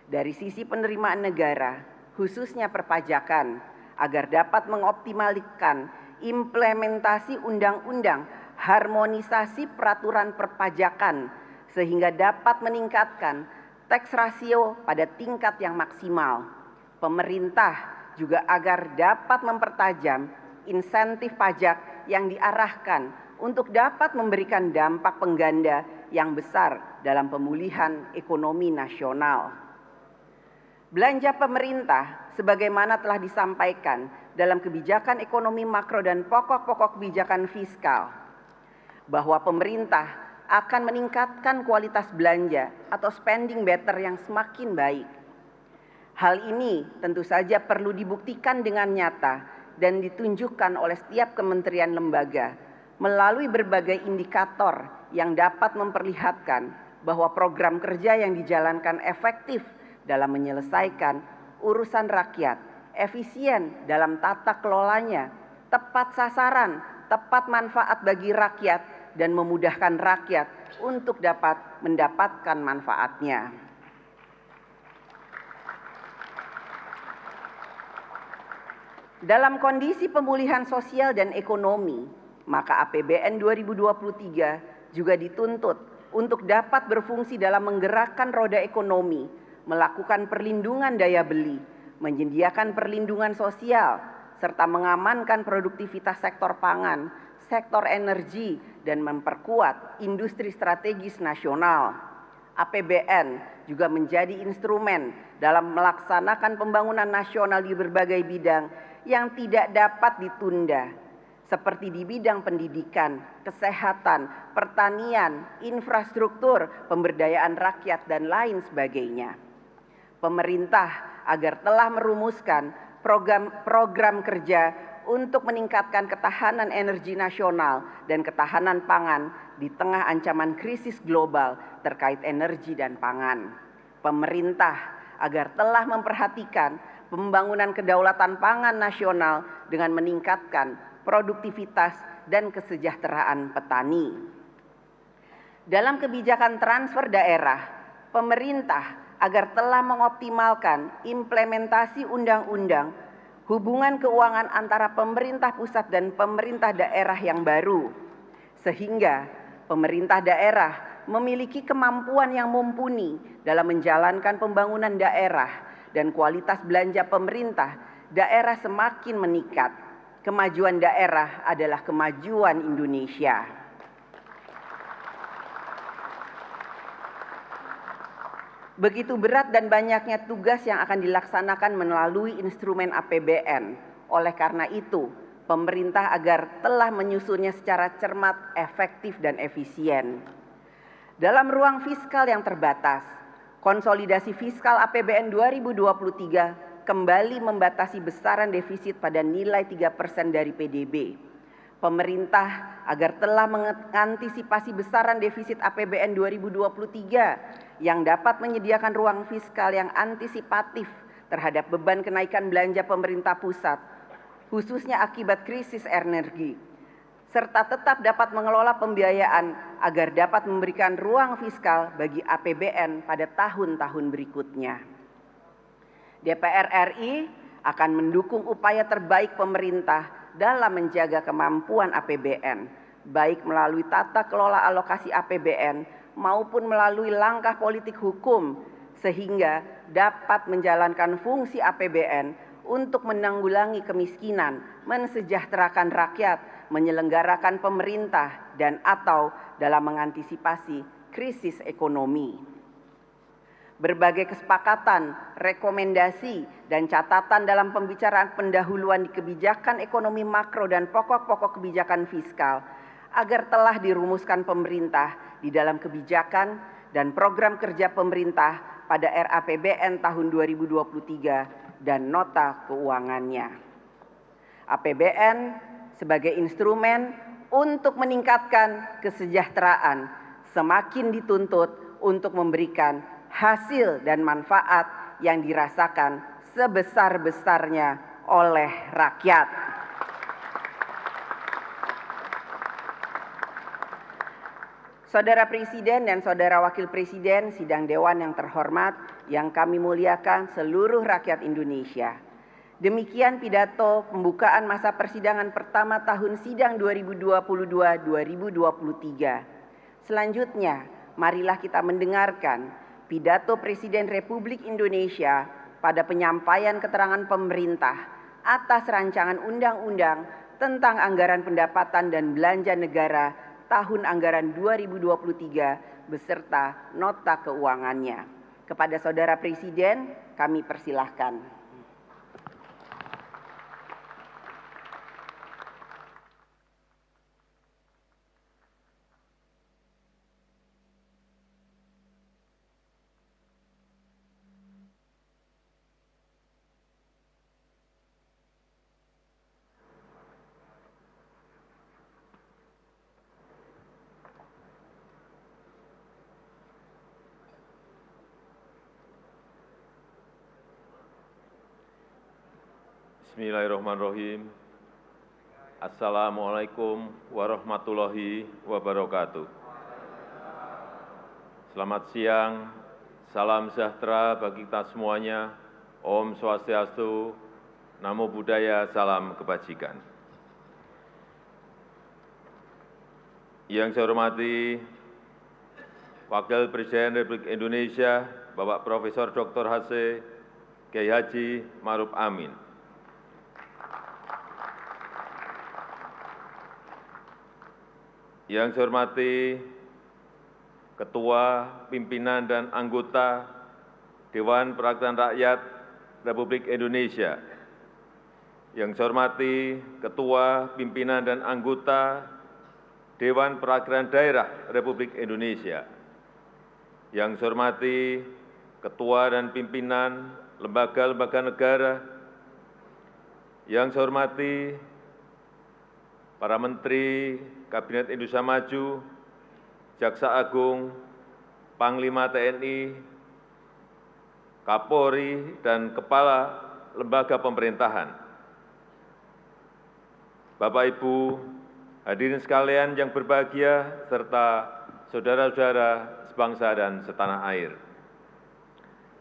Dari sisi penerimaan negara, khususnya perpajakan, agar dapat mengoptimalkan implementasi undang-undang harmonisasi peraturan perpajakan sehingga dapat meningkatkan tax ratio pada tingkat yang maksimal. Pemerintah juga agar dapat mempertajam insentif pajak yang diarahkan untuk dapat memberikan dampak pengganda yang besar dalam pemulihan ekonomi nasional. Belanja pemerintah sebagaimana telah disampaikan dalam kebijakan ekonomi makro dan pokok-pokok kebijakan fiskal, bahwa pemerintah akan meningkatkan kualitas belanja atau spending better yang semakin baik. Hal ini tentu saja perlu dibuktikan dengan nyata dan ditunjukkan oleh setiap kementerian lembaga melalui berbagai indikator yang dapat memperlihatkan bahwa program kerja yang dijalankan efektif dalam menyelesaikan urusan rakyat, efisien dalam tata kelolanya, tepat sasaran, tepat manfaat bagi rakyat, dan memudahkan rakyat untuk dapat mendapatkan manfaatnya. Dalam kondisi pemulihan sosial dan ekonomi, maka APBN 2023 juga dituntut untuk dapat berfungsi dalam menggerakkan roda ekonomi, melakukan perlindungan daya beli, menyediakan perlindungan sosial, serta mengamankan produktivitas sektor pangan, sektor energi, dan memperkuat industri strategis nasional. APBN juga menjadi instrumen dalam melaksanakan pembangunan nasional di berbagai bidang yang tidak dapat ditunda, seperti di bidang pendidikan, kesehatan, pertanian, infrastruktur, pemberdayaan rakyat, dan lain sebagainya. Pemerintah agar telah merumuskan program kerja untuk meningkatkan ketahanan energi nasional dan ketahanan pangan di tengah ancaman krisis global terkait energi dan pangan. Pemerintah agar telah memperhatikan pembangunan kedaulatan pangan nasional dengan meningkatkan produktivitas dan kesejahteraan petani. Dalam kebijakan transfer daerah, pemerintah agar telah mengoptimalkan implementasi undang-undang hubungan keuangan antara pemerintah pusat dan pemerintah daerah yang baru, sehingga pemerintah daerah memiliki kemampuan yang mumpuni dalam menjalankan pembangunan daerah dan kualitas belanja pemerintah daerah semakin meningkat. Kemajuan daerah adalah kemajuan Indonesia. Begitu berat dan banyaknya tugas yang akan dilaksanakan melalui instrumen APBN. Oleh karena itu, pemerintah agar telah menyusunnya secara cermat, efektif, dan efisien. Dalam ruang fiskal yang terbatas, konsolidasi fiskal APBN 2023 kembali membatasi besaran defisit pada nilai 3% dari PDB. Pemerintah agar telah mengantisipasi besaran defisit APBN 2023 yang dapat menyediakan ruang fiskal yang antisipatif terhadap beban kenaikan belanja pemerintah pusat, khususnya akibat krisis energi, serta tetap dapat mengelola pembiayaan agar dapat memberikan ruang fiskal bagi APBN pada tahun-tahun berikutnya. DPR RI akan mendukung upaya terbaik pemerintah dalam menjaga kemampuan APBN, baik melalui tata kelola alokasi APBN maupun melalui langkah politik hukum, sehingga dapat menjalankan fungsi APBN untuk menanggulangi kemiskinan, mensejahterakan rakyat, menyelenggarakan pemerintah, dan atau dalam mengantisipasi krisis ekonomi. Berbagai kesepakatan, rekomendasi, dan catatan dalam pembicaraan pendahuluan di kebijakan ekonomi makro dan pokok-pokok kebijakan fiskal agar telah dirumuskan pemerintah di dalam kebijakan dan program kerja pemerintah pada RAPBN tahun 2023 dan nota keuangannya. APBN sebagai instrumen untuk meningkatkan kesejahteraan semakin dituntut untuk memberikan hasil dan manfaat yang dirasakan sebesar-besarnya oleh rakyat. Saudara Presiden dan Saudara Wakil Presiden Sidang Dewan yang terhormat, yang kami muliakan seluruh rakyat Indonesia. Demikian pidato pembukaan masa persidangan pertama tahun sidang 2022-2023. Selanjutnya, marilah kita mendengarkan pidato Presiden Republik Indonesia pada penyampaian keterangan pemerintah atas rancangan undang-undang tentang anggaran pendapatan dan belanja negara tahun anggaran 2023 beserta nota keuangannya. Kepada Saudara Presiden, kami persilahkan. Bismillahirrahmanirrahim. Assalamualaikum warahmatullahi wabarakatuh. Selamat siang, salam sejahtera bagi kita semuanya. Om Swastiastu, Namo Buddhaya, salam kebajikan. Yang saya hormati Wakil Presiden Republik Indonesia, Bapak Profesor Dr. H.C. Kiai Haji Ma'ruf Amin. Yang saya hormati Ketua, Pimpinan, dan Anggota Dewan Perwakilan Rakyat Republik Indonesia. Yang saya hormati Ketua, Pimpinan, dan Anggota Dewan Perwakilan Daerah Republik Indonesia. Yang saya hormati Ketua dan Pimpinan Lembaga-lembaga negara. Yang saya hormati para Menteri Kabinet Indonesia Maju, Jaksa Agung, Panglima TNI, Kapolri, dan Kepala Lembaga Pemerintahan. Bapak Ibu, hadirin sekalian yang berbahagia, serta saudara-saudara sebangsa dan setanah air.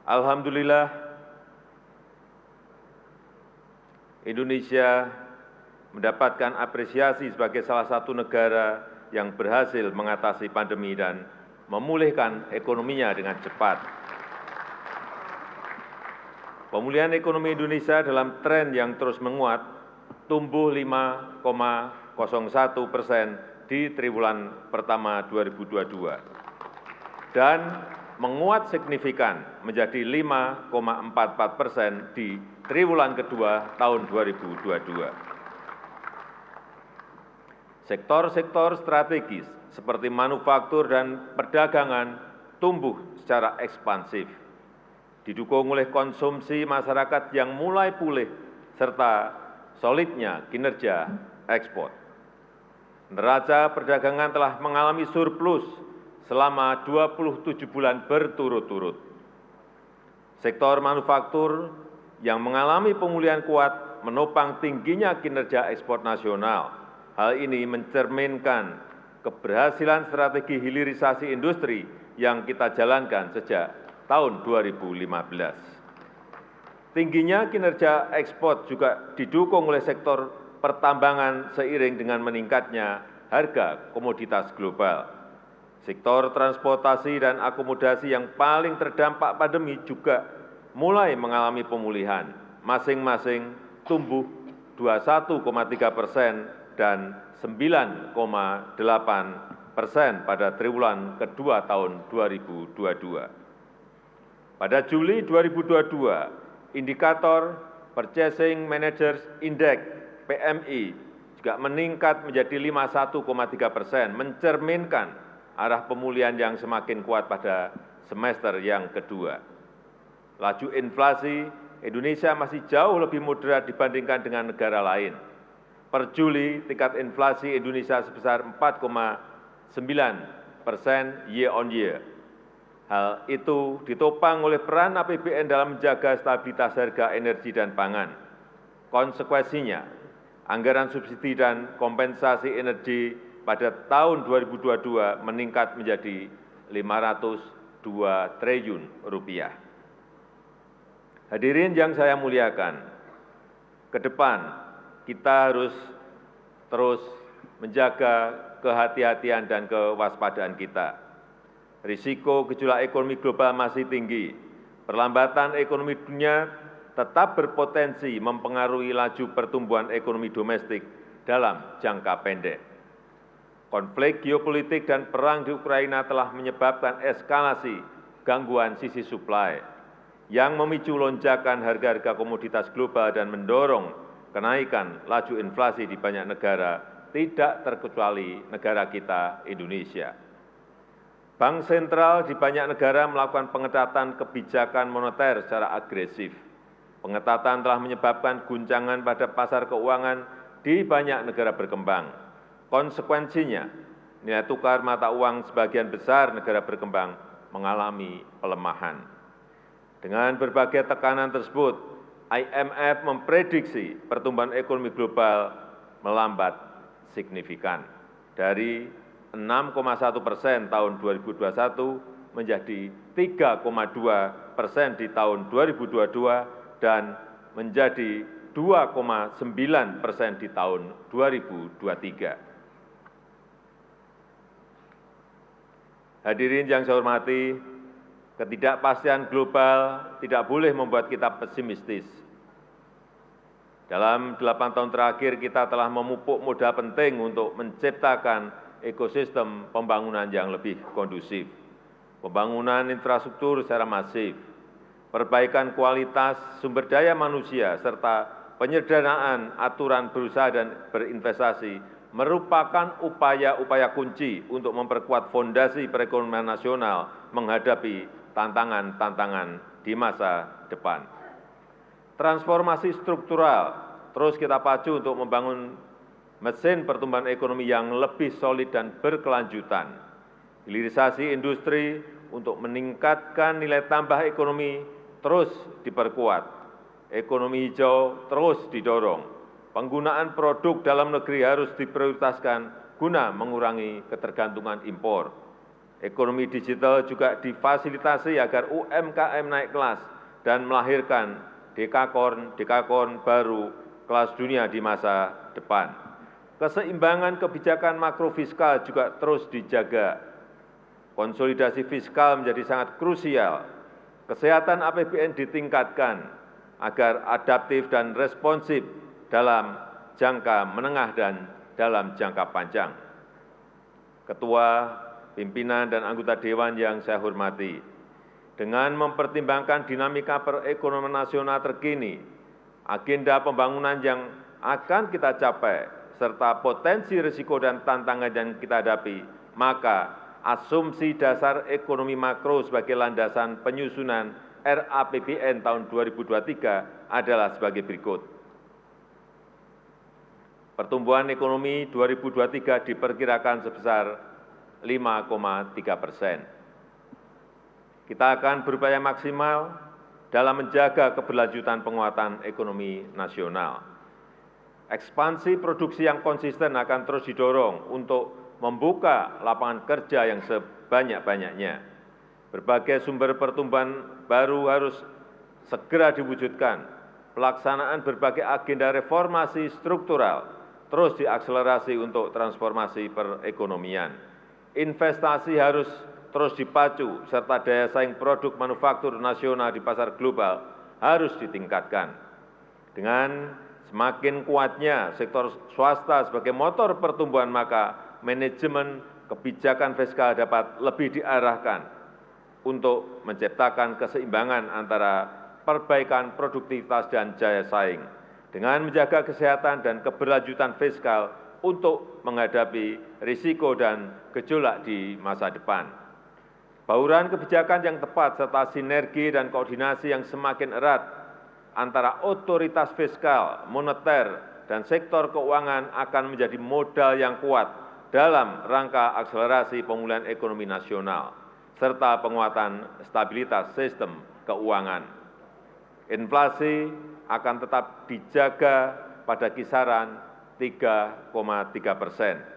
Alhamdulillah, Indonesia mendapatkan apresiasi sebagai salah satu negara yang berhasil mengatasi pandemi dan memulihkan ekonominya dengan cepat. Pemulihan ekonomi Indonesia dalam tren yang terus menguat, tumbuh 5,01% di triwulan pertama 2022 dan menguat signifikan menjadi 5,44% di triwulan kedua tahun 2022. Sektor-sektor strategis seperti manufaktur dan perdagangan tumbuh secara ekspansif, didukung oleh konsumsi masyarakat yang mulai pulih serta solidnya kinerja ekspor. Neraca perdagangan telah mengalami surplus selama 27 bulan berturut-turut. Sektor manufaktur yang mengalami pemulihan kuat menopang tingginya kinerja ekspor nasional. Hal ini mencerminkan keberhasilan strategi hilirisasi industri yang kita jalankan sejak tahun 2015. Tingginya kinerja ekspor juga didukung oleh sektor pertambangan seiring dengan meningkatnya harga komoditas global. Sektor transportasi dan akomodasi yang paling terdampak pandemi juga mulai mengalami pemulihan, masing-masing tumbuh 21,3% dan 9,8% pada triwulan kedua tahun 2022. Pada Juli 2022, indikator Purchasing Managers Index (PMI) juga meningkat menjadi 51,3%, mencerminkan arah pemulihan yang semakin kuat pada semester yang kedua. Laju inflasi Indonesia masih jauh lebih moderat dibandingkan dengan negara lain. Per Juli, tingkat inflasi Indonesia sebesar 4,9% year on year. Hal itu ditopang oleh peran APBN dalam menjaga stabilitas harga energi dan pangan. Konsekuensinya, anggaran subsidi dan kompensasi energi pada tahun 2022 meningkat menjadi 502 triliun rupiah. Hadirin yang saya muliakan, ke depan kita harus terus menjaga kehati-hatian dan kewaspadaan kita. Risiko gejolak ekonomi global masih tinggi. Perlambatan ekonomi dunia tetap berpotensi mempengaruhi laju pertumbuhan ekonomi domestik dalam jangka pendek. Konflik geopolitik dan perang di Ukraina telah menyebabkan eskalasi gangguan sisi suplai yang memicu lonjakan harga-harga komoditas global dan mendorong kenaikan laju inflasi di banyak negara, tidak terkecuali negara kita, Indonesia. Bank sentral di banyak negara melakukan pengetatan kebijakan moneter secara agresif. Pengetatan telah menyebabkan guncangan pada pasar keuangan di banyak negara berkembang. Konsekuensinya, nilai tukar mata uang sebagian besar negara berkembang mengalami pelemahan. Dengan berbagai tekanan tersebut, IMF memprediksi pertumbuhan ekonomi global melambat signifikan dari 6,1% tahun 2021 menjadi 3,2% di tahun 2022 dan menjadi 2,9% di tahun 2023. Hadirin yang saya hormati, ketidakpastian global tidak boleh membuat kita pesimistis. Dalam 8 tahun terakhir kita telah memupuk modal penting untuk menciptakan ekosistem pembangunan yang lebih kondusif. Pembangunan infrastruktur secara masif, perbaikan kualitas sumber daya manusia, serta penyederhanaan aturan berusaha dan berinvestasi merupakan upaya-upaya kunci untuk memperkuat fondasi perekonomian nasional menghadapi tantangan-tantangan di masa depan. Transformasi struktural terus kita pacu untuk membangun mesin pertumbuhan ekonomi yang lebih solid dan berkelanjutan. Hilirisasi industri untuk meningkatkan nilai tambah ekonomi terus diperkuat. Ekonomi hijau terus didorong. Penggunaan produk dalam negeri harus diprioritaskan guna mengurangi ketergantungan impor. Ekonomi digital juga difasilitasi agar UMKM naik kelas dan melahirkan dekakorn baru kelas dunia di masa depan. Keseimbangan kebijakan makrofiskal juga terus dijaga. Konsolidasi fiskal menjadi sangat krusial. Kesehatan APBN ditingkatkan agar adaptif dan responsif dalam jangka menengah dan dalam jangka panjang. Ketua, pimpinan, dan anggota Dewan yang saya hormati, dengan mempertimbangkan dinamika perekonomian nasional terkini, agenda pembangunan yang akan kita capai, serta potensi risiko dan tantangan yang kita hadapi, maka asumsi dasar ekonomi makro sebagai landasan penyusunan RAPBN tahun 2023 adalah sebagai berikut. Pertumbuhan ekonomi 2023 diperkirakan sebesar 5,3%. Kita akan berupaya maksimal dalam menjaga keberlanjutan penguatan ekonomi nasional. Ekspansi produksi yang konsisten akan terus didorong untuk membuka lapangan kerja yang sebanyak-banyaknya. Berbagai sumber pertumbuhan baru harus segera diwujudkan. Pelaksanaan berbagai agenda reformasi struktural terus diakselerasi untuk transformasi perekonomian. Investasi harus terus dipacu, serta daya saing produk manufaktur nasional di pasar global harus ditingkatkan. Dengan semakin kuatnya sektor swasta sebagai motor pertumbuhan, maka manajemen kebijakan fiskal dapat lebih diarahkan untuk menciptakan keseimbangan antara perbaikan produktivitas dan daya saing. dengan menjaga kesehatan dan keberlanjutan fiskal untuk menghadapi risiko dan gejolak di masa depan. Bauran kebijakan yang tepat serta sinergi dan koordinasi yang semakin erat antara otoritas fiskal, moneter, dan sektor keuangan akan menjadi modal yang kuat dalam rangka akselerasi pemulihan ekonomi nasional, serta penguatan stabilitas sistem keuangan. Inflasi akan tetap dijaga pada kisaran 3,3%.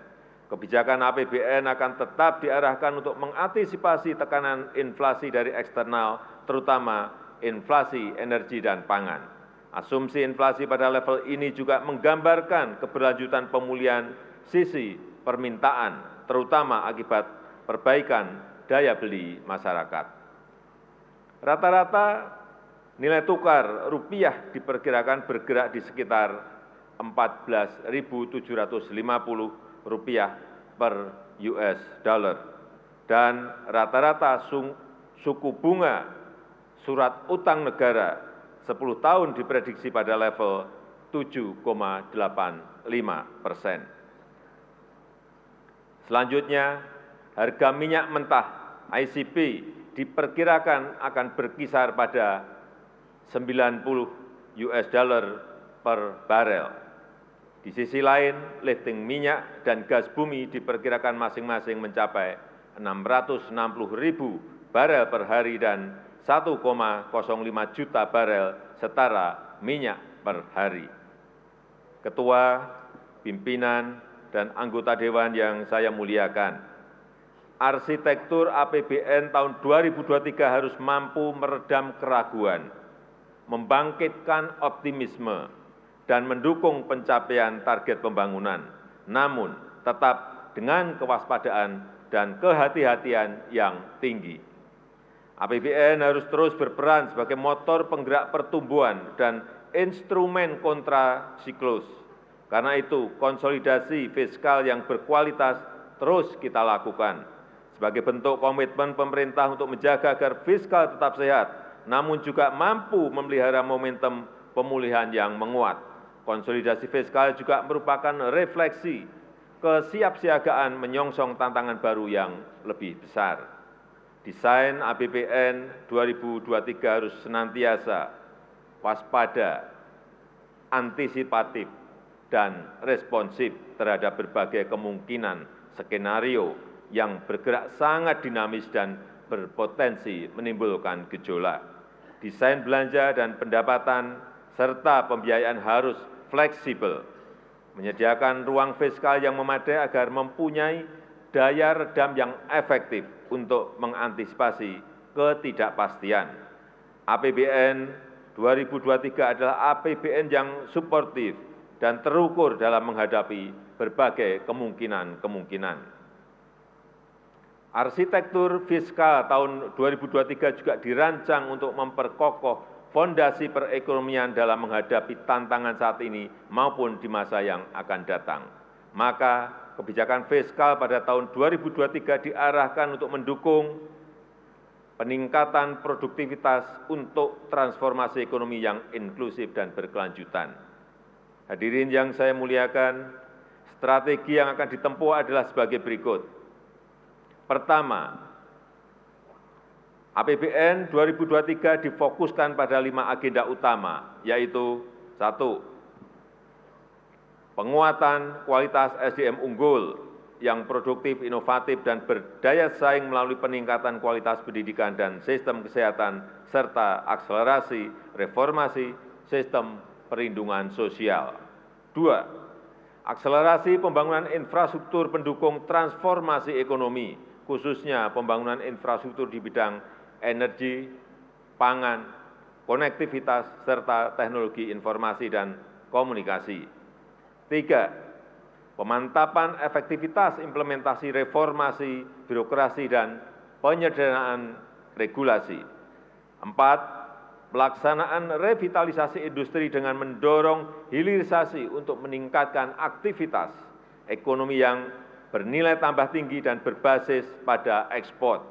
Kebijakan APBN akan tetap diarahkan untuk mengantisipasi tekanan inflasi dari eksternal, terutama inflasi energi dan pangan. Asumsi inflasi pada level ini juga menggambarkan keberlanjutan pemulihan sisi permintaan, terutama akibat perbaikan daya beli masyarakat. Rata-rata nilai tukar rupiah diperkirakan bergerak di sekitar 14.750 rupiah per US dollar dan rata-rata suku bunga surat utang negara 10 tahun diprediksi pada level 7,85%. Selanjutnya, harga minyak mentah ICP diperkirakan akan berkisar pada 90 US dollar per barel. Di sisi lain, lifting minyak dan gas bumi diperkirakan masing-masing mencapai 660.000 barel per hari dan 1,05 juta barel setara minyak per hari. Ketua, pimpinan, dan anggota Dewan yang saya muliakan, arsitektur APBN tahun 2023 harus mampu meredam keraguan, membangkitkan optimisme, dan mendukung pencapaian target pembangunan, namun tetap dengan kewaspadaan dan kehati-hatian yang tinggi. APBN harus terus berperan sebagai motor penggerak pertumbuhan dan instrumen kontrasiklus. Karena itu, konsolidasi fiskal yang berkualitas terus kita lakukan sebagai bentuk komitmen pemerintah untuk menjaga agar fiskal tetap sehat, namun juga mampu memelihara momentum pemulihan yang menguat. Konsolidasi fiskal juga merupakan refleksi kesiapsiagaan menyongsong tantangan baru yang lebih besar. Desain APBN 2023 harus senantiasa waspada, antisipatif, dan responsif terhadap berbagai kemungkinan skenario yang bergerak sangat dinamis dan berpotensi menimbulkan gejolak. Desain belanja dan pendapatan serta pembiayaan harus fleksibel, menyediakan ruang fiskal yang memadai agar mempunyai daya redam yang efektif untuk mengantisipasi ketidakpastian. APBN 2023 adalah APBN yang suportif dan terukur dalam menghadapi berbagai kemungkinan-kemungkinan. Arsitektur fiskal tahun 2023 juga dirancang untuk memperkokoh fondasi perekonomian dalam menghadapi tantangan saat ini maupun di masa yang akan datang. Maka kebijakan fiskal pada tahun 2023 diarahkan untuk mendukung peningkatan produktivitas untuk transformasi ekonomi yang inklusif dan berkelanjutan. Hadirin yang saya muliakan, strategi yang akan ditempuh adalah sebagai berikut. Pertama, APBN 2023 difokuskan pada 5 agenda utama, yaitu 1. Penguatan kualitas SDM unggul yang produktif, inovatif, dan berdaya saing melalui peningkatan kualitas pendidikan dan sistem kesehatan, serta akselerasi reformasi sistem perlindungan sosial. 2. Akselerasi pembangunan infrastruktur pendukung transformasi ekonomi, khususnya pembangunan infrastruktur di bidang energi, pangan, konektivitas, serta teknologi informasi dan komunikasi. 3. Pemantapan efektivitas implementasi reformasi, birokrasi, dan penyederhanaan regulasi. 4. Pelaksanaan revitalisasi industri dengan mendorong hilirisasi untuk meningkatkan aktivitas ekonomi yang bernilai tambah tinggi dan berbasis pada ekspor.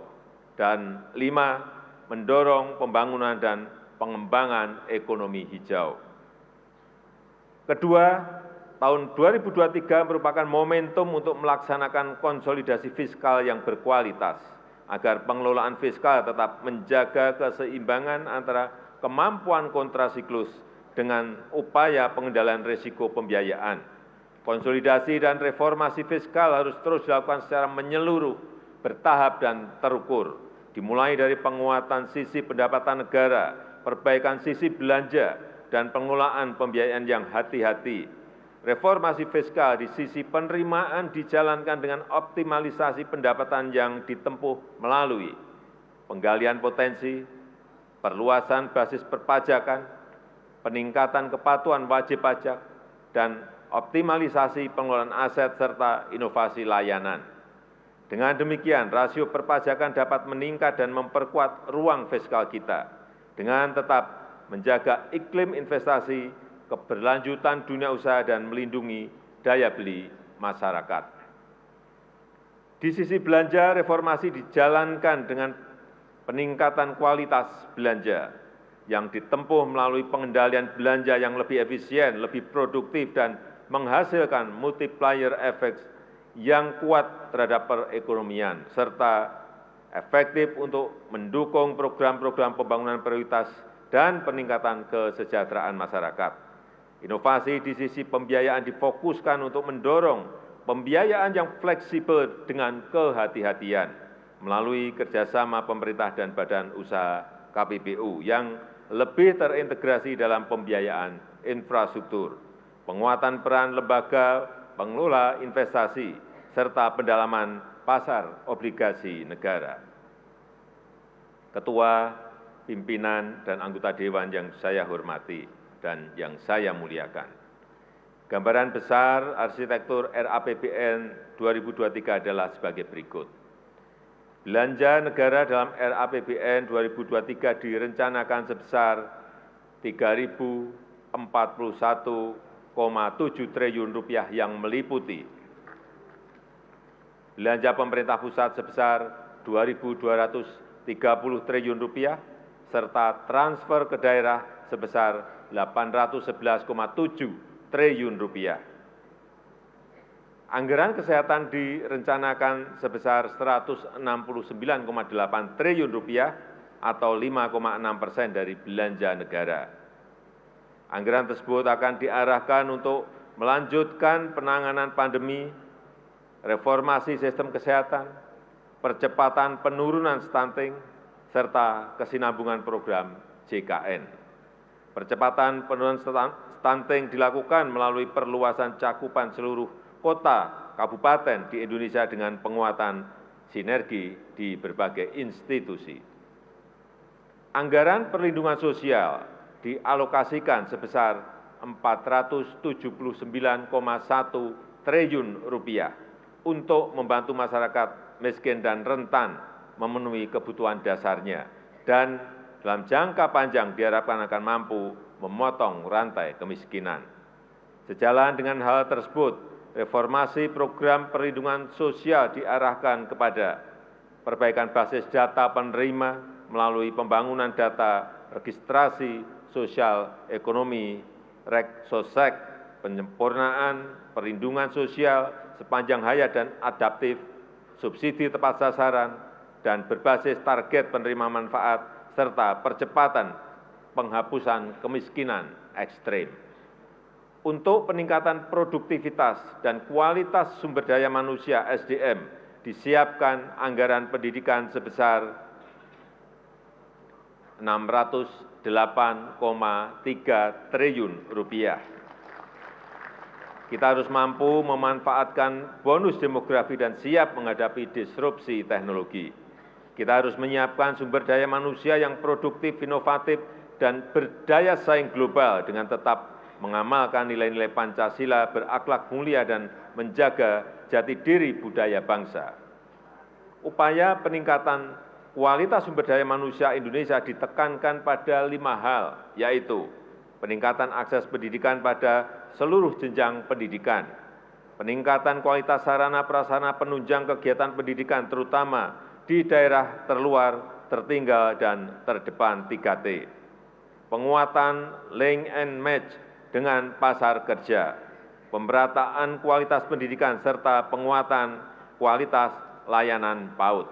Dan 5. Mendorong pembangunan dan pengembangan ekonomi hijau. Kedua, tahun 2023 merupakan momentum untuk melaksanakan konsolidasi fiskal yang berkualitas, agar pengelolaan fiskal tetap menjaga keseimbangan antara kemampuan kontrasiklus dengan upaya pengendalian risiko pembiayaan. Konsolidasi dan reformasi fiskal harus terus dilakukan secara menyeluruh, bertahap dan terukur, dimulai dari penguatan sisi pendapatan negara, perbaikan sisi belanja, dan pengelolaan pembiayaan yang hati-hati. Reformasi fiskal di sisi penerimaan dijalankan dengan optimalisasi pendapatan yang ditempuh melalui penggalian potensi, perluasan basis perpajakan, peningkatan kepatuhan wajib pajak, dan optimalisasi pengelolaan aset serta inovasi layanan. Dengan demikian, rasio perpajakan dapat meningkat dan memperkuat ruang fiskal kita dengan tetap menjaga iklim investasi, keberlanjutan dunia usaha, dan melindungi daya beli masyarakat. Di sisi belanja, reformasi dijalankan dengan peningkatan kualitas belanja yang ditempuh melalui pengendalian belanja yang lebih efisien, lebih produktif, dan menghasilkan multiplier effect yang kuat terhadap perekonomian, serta efektif untuk mendukung program-program pembangunan prioritas dan peningkatan kesejahteraan masyarakat. Inovasi di sisi pembiayaan difokuskan untuk mendorong pembiayaan yang fleksibel dengan kehati-hatian melalui kerjasama pemerintah dan badan usaha KPBU yang lebih terintegrasi dalam pembiayaan infrastruktur, penguatan peran lembaga pengelola investasi, serta pendalaman pasar obligasi negara. Ketua, pimpinan, dan anggota Dewan yang saya hormati dan yang saya muliakan. Gambaran besar arsitektur RAPBN 2023 adalah sebagai berikut. Belanja negara dalam RAPBN 2023 direncanakan sebesar Rp3.041,7 triliun yang meliputi belanja pemerintah pusat sebesar Rp2.230 triliun, serta transfer ke daerah sebesar Rp811,7 triliun. Anggaran kesehatan direncanakan sebesar Rp169,8 triliun atau 5,6% dari belanja negara. Anggaran tersebut akan diarahkan untuk melanjutkan penanganan pandemi, reformasi sistem kesehatan, percepatan penurunan stunting, serta kesinambungan program JKN. Percepatan penurunan stunting dilakukan melalui perluasan cakupan seluruh kota, kabupaten di Indonesia dengan penguatan sinergi di berbagai institusi. Anggaran perlindungan sosial dialokasikan sebesar Rp479,1 triliun untuk membantu masyarakat miskin dan rentan memenuhi kebutuhan dasarnya, dan dalam jangka panjang diharapkan akan mampu memotong rantai kemiskinan. Sejalan dengan hal tersebut, reformasi program perlindungan sosial diarahkan kepada perbaikan basis data penerima melalui pembangunan data registrasi sosial ekonomi (REK-SOSEK), penyempurnaan perlindungan sosial sepanjang hayat dan adaptif, subsidi tepat sasaran, dan berbasis target penerima manfaat, serta percepatan penghapusan kemiskinan ekstrim. Untuk peningkatan produktivitas dan kualitas sumber daya manusia (SDM), disiapkan anggaran pendidikan sebesar Rp608,3 triliun. Kita harus mampu memanfaatkan bonus demografi dan siap menghadapi disrupsi teknologi. Kita harus menyiapkan sumber daya manusia yang produktif, inovatif, dan berdaya saing global dengan tetap mengamalkan nilai-nilai Pancasila, berakhlak mulia, dan menjaga jati diri budaya bangsa. Upaya peningkatan kualitas sumber daya manusia Indonesia ditekankan pada 5 hal, yaitu peningkatan akses pendidikan pada seluruh jenjang pendidikan, peningkatan kualitas sarana prasarana penunjang kegiatan pendidikan terutama di daerah terluar, tertinggal, dan terdepan 3T, penguatan link and match dengan pasar kerja, pemerataan kualitas pendidikan, serta penguatan kualitas layanan PAUD.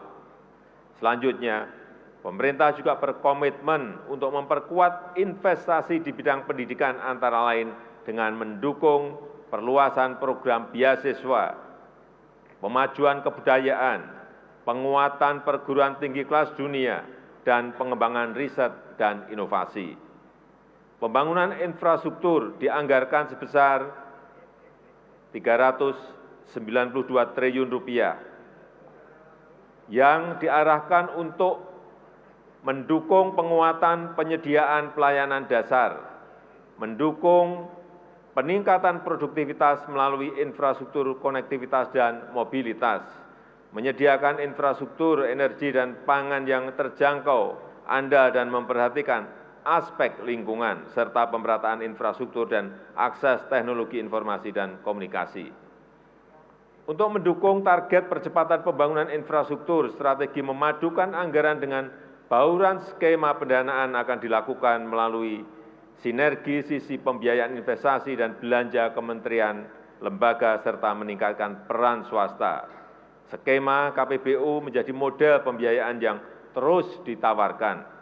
Selanjutnya, pemerintah juga berkomitmen untuk memperkuat investasi di bidang pendidikan antara lain dengan mendukung perluasan program beasiswa, pemajuan kebudayaan, penguatan perguruan tinggi kelas dunia, dan pengembangan riset dan inovasi. Pembangunan infrastruktur dianggarkan sebesar Rp392 triliun yang diarahkan untuk mendukung penguatan penyediaan pelayanan dasar, mendukung peningkatan produktivitas melalui infrastruktur konektivitas dan mobilitas, menyediakan infrastruktur energi dan pangan yang terjangkau, andal dan memperhatikan aspek lingkungan, serta pemerataan infrastruktur dan akses teknologi informasi dan komunikasi. Untuk mendukung target percepatan pembangunan infrastruktur, strategi memadukan anggaran dengan bauran skema pendanaan akan dilakukan melalui sinergi sisi pembiayaan investasi dan belanja kementerian, lembaga, serta meningkatkan peran swasta. Skema KPBU menjadi model pembiayaan yang terus ditawarkan.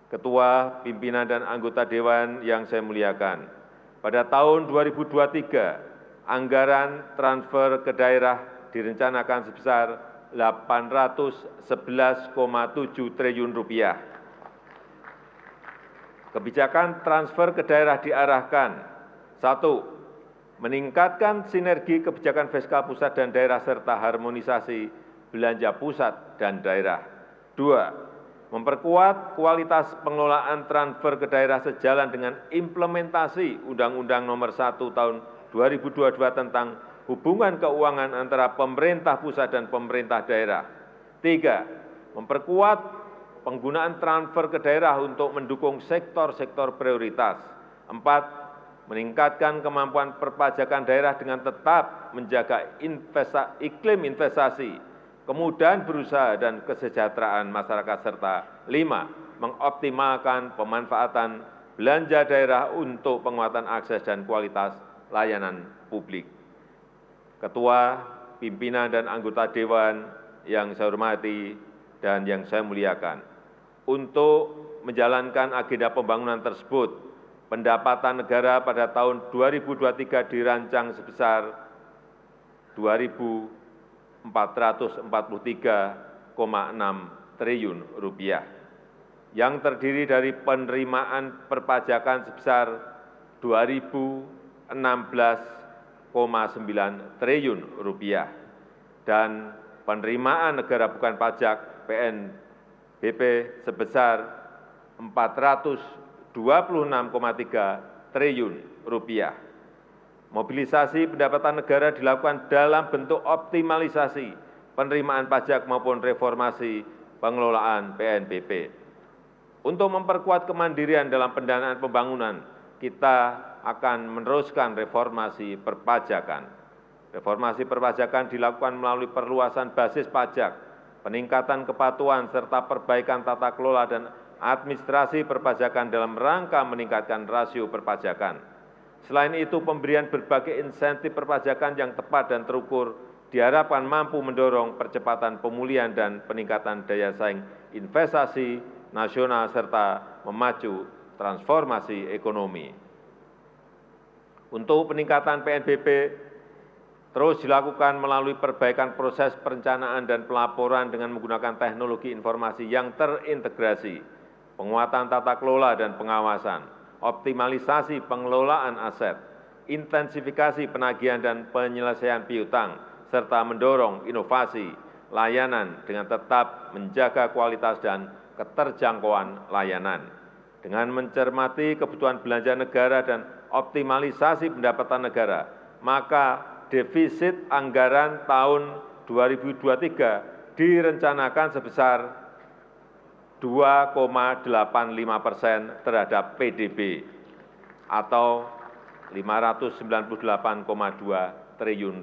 Ketua, pimpinan, dan anggota Dewan yang saya muliakan, pada tahun 2023, anggaran transfer ke daerah direncanakan sebesar Rp811,7 triliun. Kebijakan transfer ke daerah diarahkan, 1. Meningkatkan sinergi kebijakan fiskal pusat dan daerah serta harmonisasi belanja pusat dan daerah. 2. Memperkuat kualitas pengelolaan transfer ke daerah sejalan dengan implementasi Undang-Undang Nomor 1 Tahun 2022 tentang hubungan keuangan antara pemerintah pusat dan pemerintah daerah. 3. Memperkuat penggunaan transfer ke daerah untuk mendukung sektor-sektor prioritas. 4. Meningkatkan kemampuan perpajakan daerah dengan tetap menjaga iklim investasi, kemudahan berusaha dan kesejahteraan masyarakat, serta 5. Mengoptimalkan pemanfaatan belanja daerah untuk penguatan akses dan kualitas layanan publik. Ketua, pimpinan, dan anggota Dewan yang saya hormati dan yang saya muliakan, untuk menjalankan agenda pembangunan tersebut, pendapatan negara pada tahun 2023 dirancang sebesar Rp2.443,6 triliun, yang terdiri dari penerimaan perpajakan sebesar Rp2.016,9 triliun dan penerimaan negara bukan pajak PNBP sebesar Rp426,3 triliun. Mobilisasi pendapatan negara dilakukan dalam bentuk optimalisasi penerimaan pajak maupun reformasi pengelolaan PNBP. Untuk memperkuat kemandirian dalam pendanaan pembangunan, kita akan meneruskan reformasi perpajakan. Reformasi perpajakan dilakukan melalui perluasan basis pajak, peningkatan kepatuhan, serta perbaikan tata kelola dan administrasi perpajakan dalam rangka meningkatkan rasio perpajakan. Selain itu, pemberian berbagai insentif perpajakan yang tepat dan terukur diharapkan mampu mendorong percepatan pemulihan dan peningkatan daya saing investasi nasional serta memacu transformasi ekonomi. Untuk peningkatan PNBP terus dilakukan melalui perbaikan proses perencanaan dan pelaporan dengan menggunakan teknologi informasi yang terintegrasi, penguatan tata kelola dan pengawasan, optimalisasi pengelolaan aset, intensifikasi penagihan dan penyelesaian piutang, serta mendorong inovasi layanan dengan tetap menjaga kualitas dan keterjangkauan layanan. Dengan mencermati kebutuhan belanja negara dan optimalisasi pendapatan negara, maka defisit anggaran tahun 2023 direncanakan sebesar 2,85% terhadap PDB atau Rp598,2 triliun.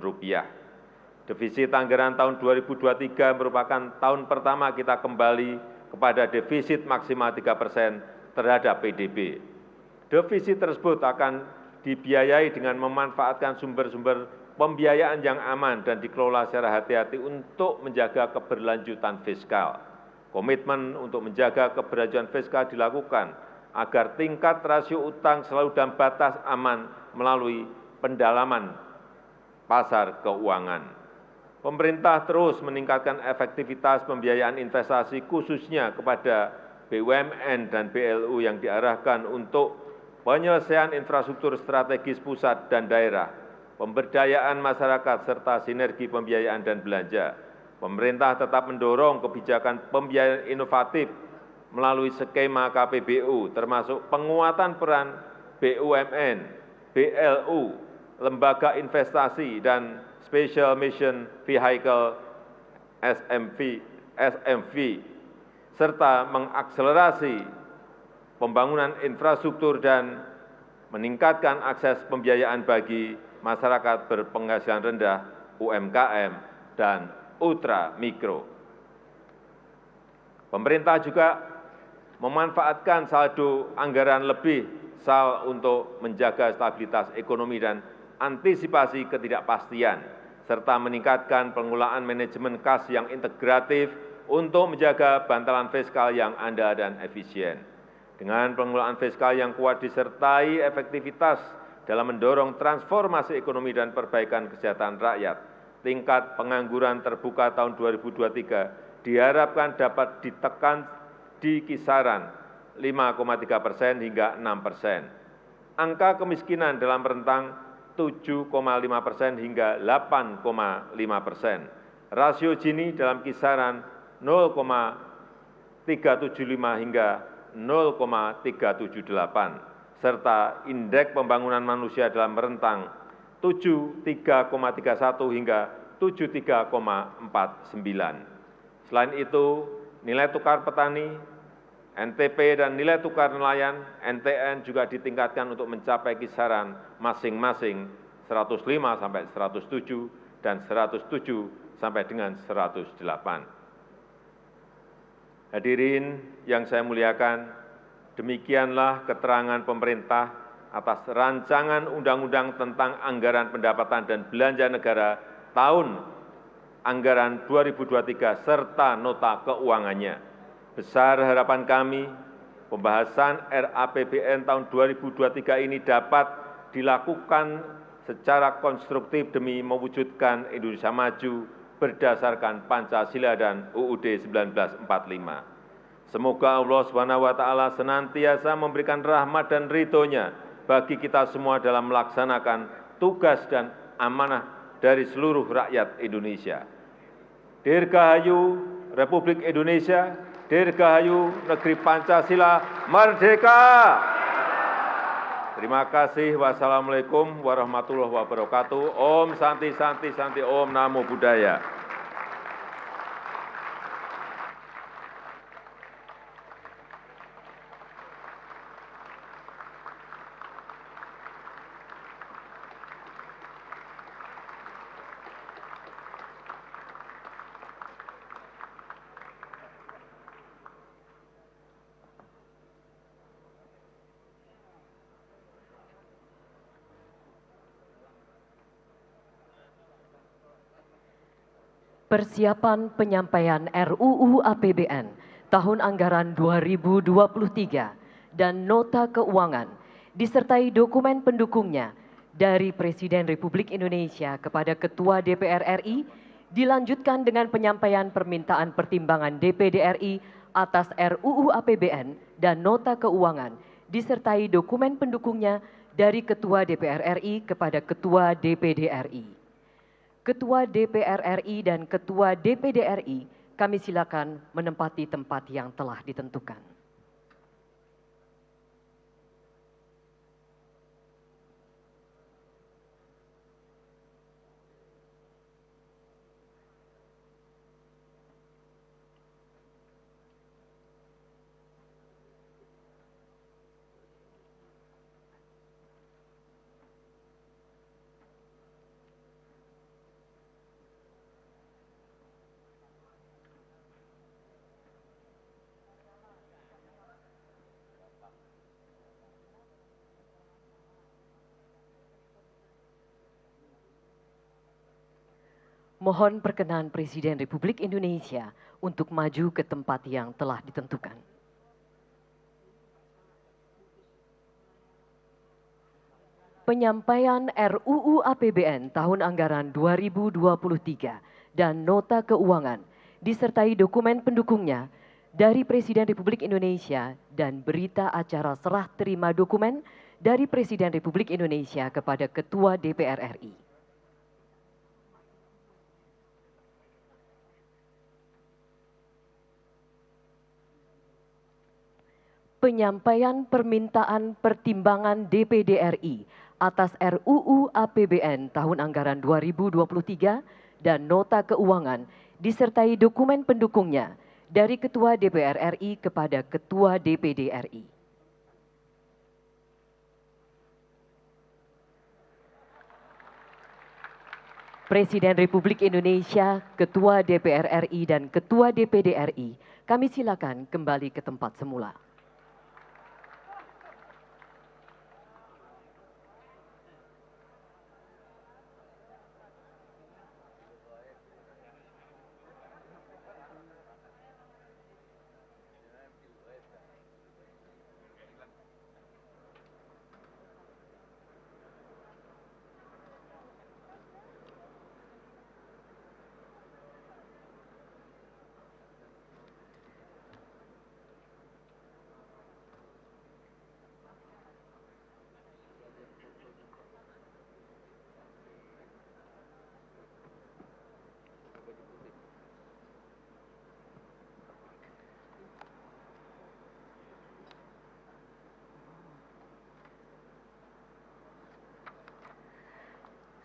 Defisit anggaran tahun 2023 merupakan tahun pertama kita kembali kepada defisit maksimal 3% terhadap PDB. Defisit tersebut akan dibiayai dengan memanfaatkan sumber-sumber pembiayaan yang aman dan dikelola secara hati-hati untuk menjaga keberlanjutan fiskal. Komitmen untuk menjaga keberlanjutan fiskal dilakukan agar tingkat rasio utang selalu dalam batas aman melalui pendalaman pasar keuangan. Pemerintah terus meningkatkan efektivitas pembiayaan investasi khususnya kepada BUMN dan BLU yang diarahkan untuk penyelesaian infrastruktur strategis pusat dan daerah, pemberdayaan masyarakat, serta sinergi pembiayaan dan belanja. Pemerintah tetap mendorong kebijakan pembiayaan inovatif melalui skema KPBU, termasuk penguatan peran BUMN, BLU, lembaga investasi, dan Special Mission Vehicle SMV, serta mengakselerasi pembangunan infrastruktur dan meningkatkan akses pembiayaan bagi masyarakat berpenghasilan rendah, UMKM, dan ultra mikro. Pemerintah juga memanfaatkan saldo anggaran lebih SAL untuk menjaga stabilitas ekonomi dan antisipasi ketidakpastian, serta meningkatkan pengelolaan manajemen kas yang integratif untuk menjaga bantalan fiskal yang andal dan efisien. Dengan pengelolaan fiskal yang kuat disertai efektivitas dalam mendorong transformasi ekonomi dan perbaikan kesejahteraan rakyat, tingkat pengangguran terbuka tahun 2023 diharapkan dapat ditekan di kisaran 5,3% hingga 6%. Angka kemiskinan dalam rentang 7,5% hingga 8,5%. Rasio Gini dalam kisaran 0,375 hingga 0,378, serta indeks pembangunan manusia dalam rentang 73,31 hingga 73,49. Selain itu, nilai tukar petani, NTP, dan nilai tukar nelayan, NTN, juga ditingkatkan untuk mencapai kisaran masing-masing 105 sampai 107 dan 107 sampai dengan 108. Hadirin yang saya muliakan, demikianlah keterangan pemerintah atas rancangan undang-undang tentang anggaran pendapatan dan belanja negara tahun anggaran 2023 serta nota keuangannya. Besar harapan kami, pembahasan RAPBN tahun 2023 ini dapat dilakukan secara konstruktif demi mewujudkan Indonesia maju berdasarkan Pancasila dan UUD 1945. Semoga Allah SWT senantiasa memberikan rahmat dan ridho-Nya bagi kita semua dalam melaksanakan tugas dan amanah dari seluruh rakyat Indonesia. Dirgahayu Republik Indonesia, Dirgahayu Negeri Pancasila, Merdeka! Terima kasih. Wassalamualaikum warahmatullahi wabarakatuh. Om Santi Santi Santi Om Namo Buddhaya. Persiapan penyampaian RUU APBN tahun anggaran 2023 dan nota keuangan disertai dokumen pendukungnya dari Presiden Republik Indonesia kepada Ketua DPR RI dilanjutkan dengan penyampaian permintaan pertimbangan DPD RI atas RUU APBN dan nota keuangan disertai dokumen pendukungnya dari Ketua DPR RI kepada Ketua DPD RI. Ketua DPR RI dan Ketua DPD RI, kami silakan menempati tempat yang telah ditentukan. Mohon perkenan Presiden Republik Indonesia untuk maju ke tempat yang telah ditentukan. Penyampaian RUU APBN tahun anggaran 2023 dan nota keuangan disertai dokumen pendukungnya dari Presiden Republik Indonesia dan berita acara serah terima dokumen dari Presiden Republik Indonesia kepada Ketua DPR RI. Penyampaian permintaan pertimbangan DPD RI atas RUU APBN tahun anggaran 2023 dan nota keuangan disertai dokumen pendukungnya dari Ketua DPR RI kepada Ketua DPD RI. Presiden Republik Indonesia, Ketua DPR RI dan Ketua DPD RI, kami silakan kembali ke tempat semula.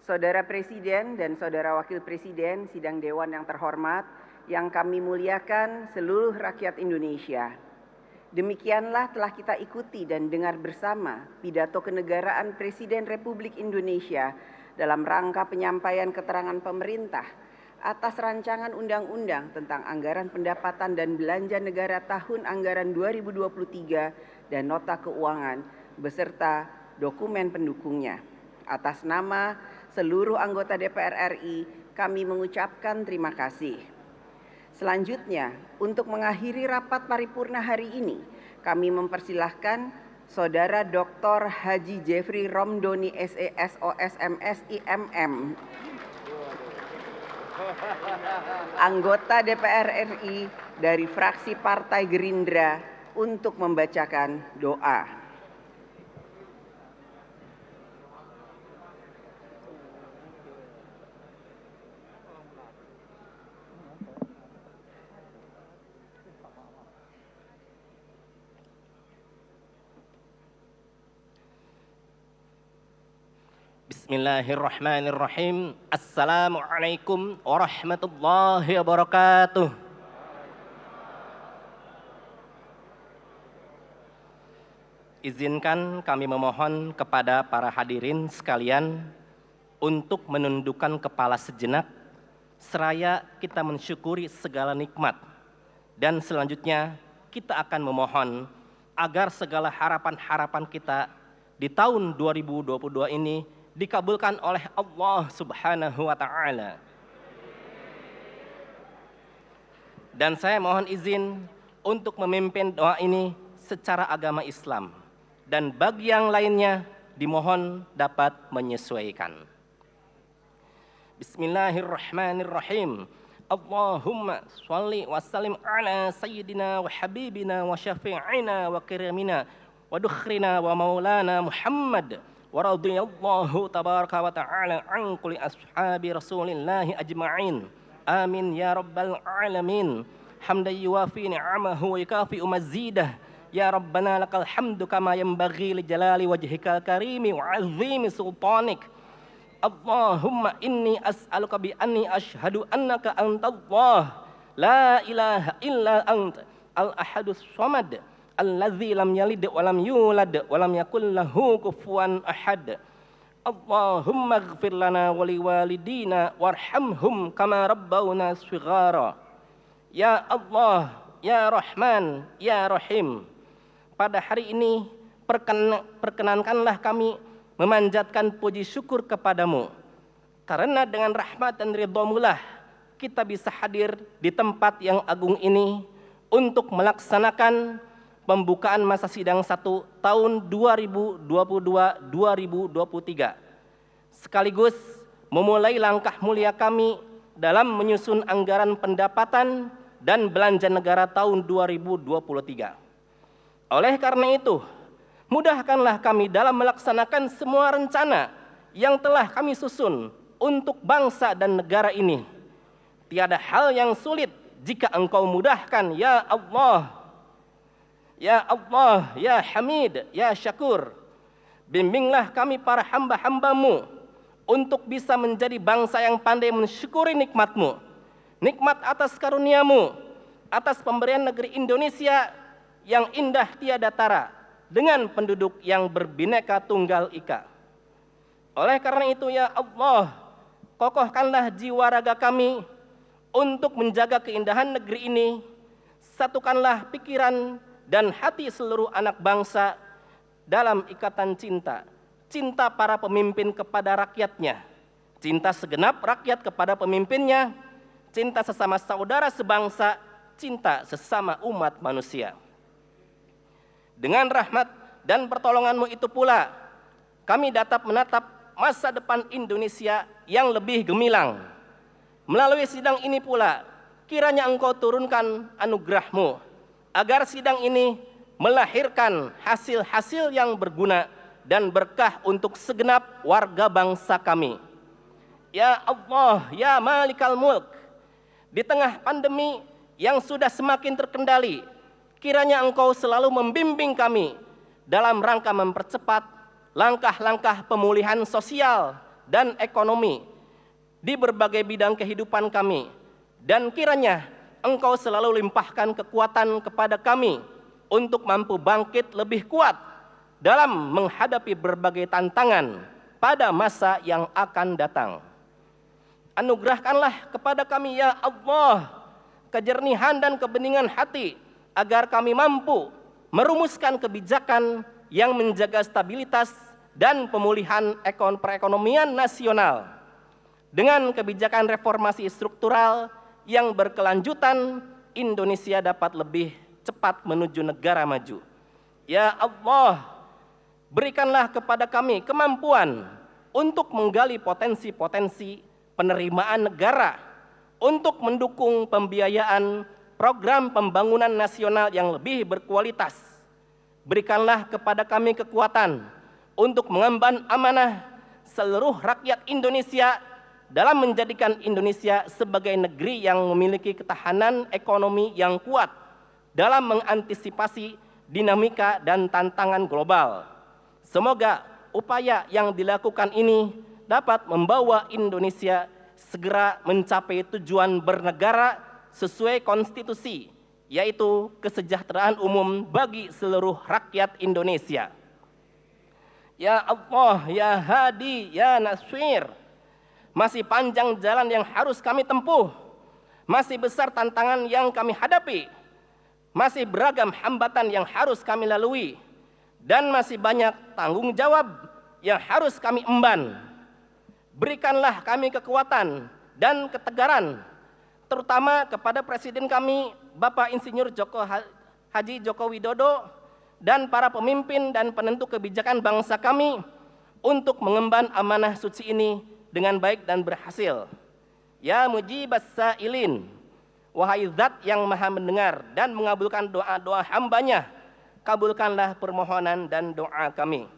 Saudara Presiden dan Saudara Wakil Presiden Sidang Dewan yang terhormat, yang kami muliakan seluruh rakyat Indonesia. Demikianlah telah kita ikuti dan dengar bersama pidato kenegaraan Presiden Republik Indonesia dalam rangka penyampaian keterangan pemerintah atas rancangan undang-undang tentang anggaran pendapatan dan belanja negara tahun anggaran 2023 dan nota keuangan beserta dokumen pendukungnya. Atas nama seluruh anggota DPR RI, kami mengucapkan terima kasih. Selanjutnya, untuk mengakhiri rapat paripurna hari ini, kami mempersilahkan Saudara Dr. Haji Jeffrey Romdoni SESOS MSI MM, anggota DPR RI dari fraksi Partai Gerindra, untuk membacakan doa. Bismillahirrahmanirrahim. Assalamualaikum warahmatullahi wabarakatuh. Izinkan kami memohon kepada para hadirin sekalian untuk menundukkan kepala sejenak seraya kita mensyukuri segala nikmat, dan selanjutnya kita akan memohon agar segala harapan-harapan kita di tahun 2022 ini dikabulkan oleh Allah Subhanahu wa Ta'ala. Dan saya mohon izin untuk memimpin doa ini secara agama Islam, dan bagi yang lainnya dimohon dapat menyesuaikan. Bismillahirrahmanirrahim. Allahumma sholli wa sallim ala sayyidina wa habibina wa syafi'ina wa kiramina wa dukhrina wa maulana Muhammad. Wa radhiyallahu tabaraka wa ta'ala an kulli ashabi rasulillahi ajma'in. Amin ya rabbal alamin. Hamdan yuwafi ni'amahu wa yukafi'u mazidah. Ya Rabbana lakal hamdu kama yanbaghi li jalali wajhikal karimi wa azimi sultanik. Allahumma inni as'aluka bi anni ashhadu annaka antallah la ilaha illa anta al-ahadus samad alladzi lam yalid wa lam yulad wa lam yakul lahu kufuwan ahad. Allahumma ighfir lana wa liwalidina warhamhum kama rabbawna shighara. Ya Allah, ya Rahman, ya Rahim. Pada hari ini perkenankanlah kami memanjatkan puji syukur kepadamu Karena dengan rahmat dan ridha-Mu lah kita bisa hadir di tempat yang agung ini untuk melaksanakan pembukaan masa sidang 1 tahun 2022-2023. Sekaligus memulai langkah mulia kami dalam menyusun anggaran pendapatan dan belanja negara tahun 2023. Oleh karena itu, mudahkanlah kami dalam melaksanakan semua rencana yang telah kami susun untuk bangsa dan negara ini. Tiada hal yang sulit jika Engkau mudahkan, ya Allah. Ya Allah, ya Hamid, ya Syakur. Bimbinglah kami para hamba-hamba-Mu untuk bisa menjadi bangsa yang pandai mensyukuri nikmat-Mu. Nikmat atas karunia-Mu, atas pemberian negeri Indonesia yang indah tiada tara, dengan penduduk yang berbineka tunggal ika. Oleh karena itu, ya Allah, kokohkanlah jiwa raga kami untuk menjaga keindahan negeri ini. Satukanlah pikiran dan hati seluruh anak bangsa dalam ikatan cinta. Cinta para pemimpin kepada rakyatnya, cinta segenap rakyat kepada pemimpinnya, cinta sesama saudara sebangsa, cinta sesama umat manusia. Dengan rahmat dan pertolongan-Mu itu pula, kami dapat menatap masa depan Indonesia yang lebih gemilang. Melalui sidang ini pula, kiranya Engkau turunkan anugerah-Mu, agar sidang ini melahirkan hasil-hasil yang berguna dan berkah untuk segenap warga bangsa kami. Ya Allah, ya Malikal Mulk, di tengah pandemi yang sudah semakin terkendali, kiranya Engkau selalu membimbing kami dalam rangka mempercepat langkah-langkah pemulihan sosial dan ekonomi di berbagai bidang kehidupan kami. Dan kiranya Engkau selalu limpahkan kekuatan kepada kami untuk mampu bangkit lebih kuat dalam menghadapi berbagai tantangan pada masa yang akan datang. Anugerahkanlah kepada kami, ya Allah, kejernihan dan kebeningan hati, agar kami mampu merumuskan kebijakan yang menjaga stabilitas dan pemulihan perekonomian nasional. Dengan kebijakan reformasi struktural yang berkelanjutan, Indonesia dapat lebih cepat menuju negara maju. Ya Allah, berikanlah kepada kami kemampuan untuk menggali potensi-potensi penerimaan negara untuk mendukung pembiayaan program pembangunan nasional yang lebih berkualitas. Berikanlah kepada kami kekuatan untuk mengemban amanah seluruh rakyat Indonesia dalam menjadikan Indonesia sebagai negeri yang memiliki ketahanan ekonomi yang kuat dalam mengantisipasi dinamika dan tantangan global. Semoga upaya yang dilakukan ini dapat membawa Indonesia segera mencapai tujuan bernegara sesuai konstitusi, yaitu kesejahteraan umum bagi seluruh rakyat Indonesia. Ya Allah, ya Hadi, ya Nasir, masih panjang jalan yang harus kami tempuh, masih besar tantangan yang kami hadapi, masih beragam hambatan yang harus kami lalui, dan masih banyak tanggung jawab yang harus kami emban. Berikanlah kami kekuatan dan ketegaran, terutama kepada Presiden kami, Bapak Insinyur Haji Joko Widodo, dan para pemimpin dan penentu kebijakan bangsa kami untuk mengemban amanah suci ini dengan baik dan berhasil. Ya Mujibas Sa'ilin, wahai Zat yang maha mendengar dan mengabulkan doa-doa hambanya, kabulkanlah permohonan dan doa kami.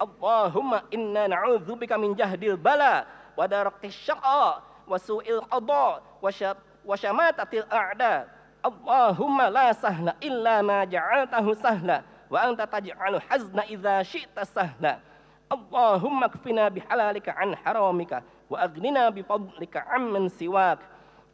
Allahumma inna na'udzubika min jahdil bala wa daraktis syaqa wa su'il qada wa syamatatil a'da. Allahumma la sahla illa ma ja'altahu sahla wa anta taj'alu hazna idza syi'ta sahla. Allahumma kfina bihalalika an haramika wa aghnina bifadlika amman siwak.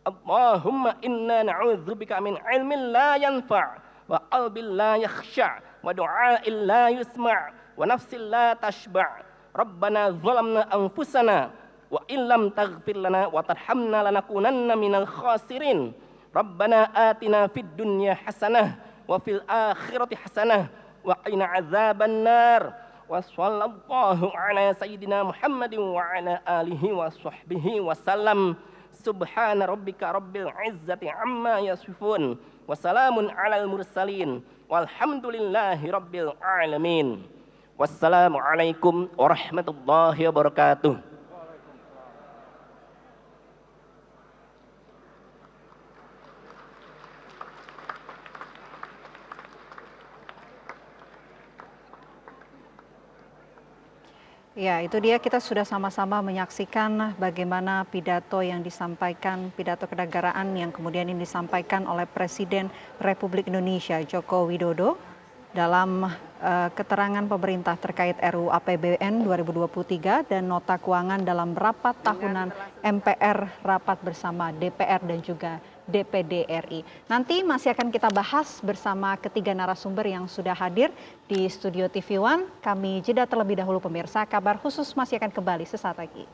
Allahumma inna na'udzubika min ilmin la yanfa' wa qalbin la yakhsha' wa du'a'in la yusma' wa nafsin la tashba'. Rabbana zalamna anfusana wa illam taghfir lana wa tarhamna lanakunanna minal khasirin. Rabbana atina fid dunya hasanah wa fil akhirati hasanah wa qina azaban nar. wa sallallahu ala sayyidina Muhammadin wa ala alihi wa sahbihi wasallam. Subhana rabbika rabbil izzati amma yasifun wa salamun alal mursalin walhamdulillahi rabbil alamin. Wassalamualaikum warahmatullahi wabarakatuh. Ya, itu dia, kita sudah sama-sama menyaksikan bagaimana pidato yang disampaikan, pidato kenegaraan yang kemudian ini disampaikan oleh Presiden Republik Indonesia Joko Widodo dalam keterangan pemerintah terkait RUU APBN 2023 dan nota keuangan dalam rapat tahunan MPR, rapat bersama DPR dan juga DPD RI. Nanti masih akan kita bahas bersama ketiga narasumber yang sudah hadir di studio TV One. Kami jeda terlebih dahulu pemirsa, kabar khusus masih akan kembali sesaat lagi.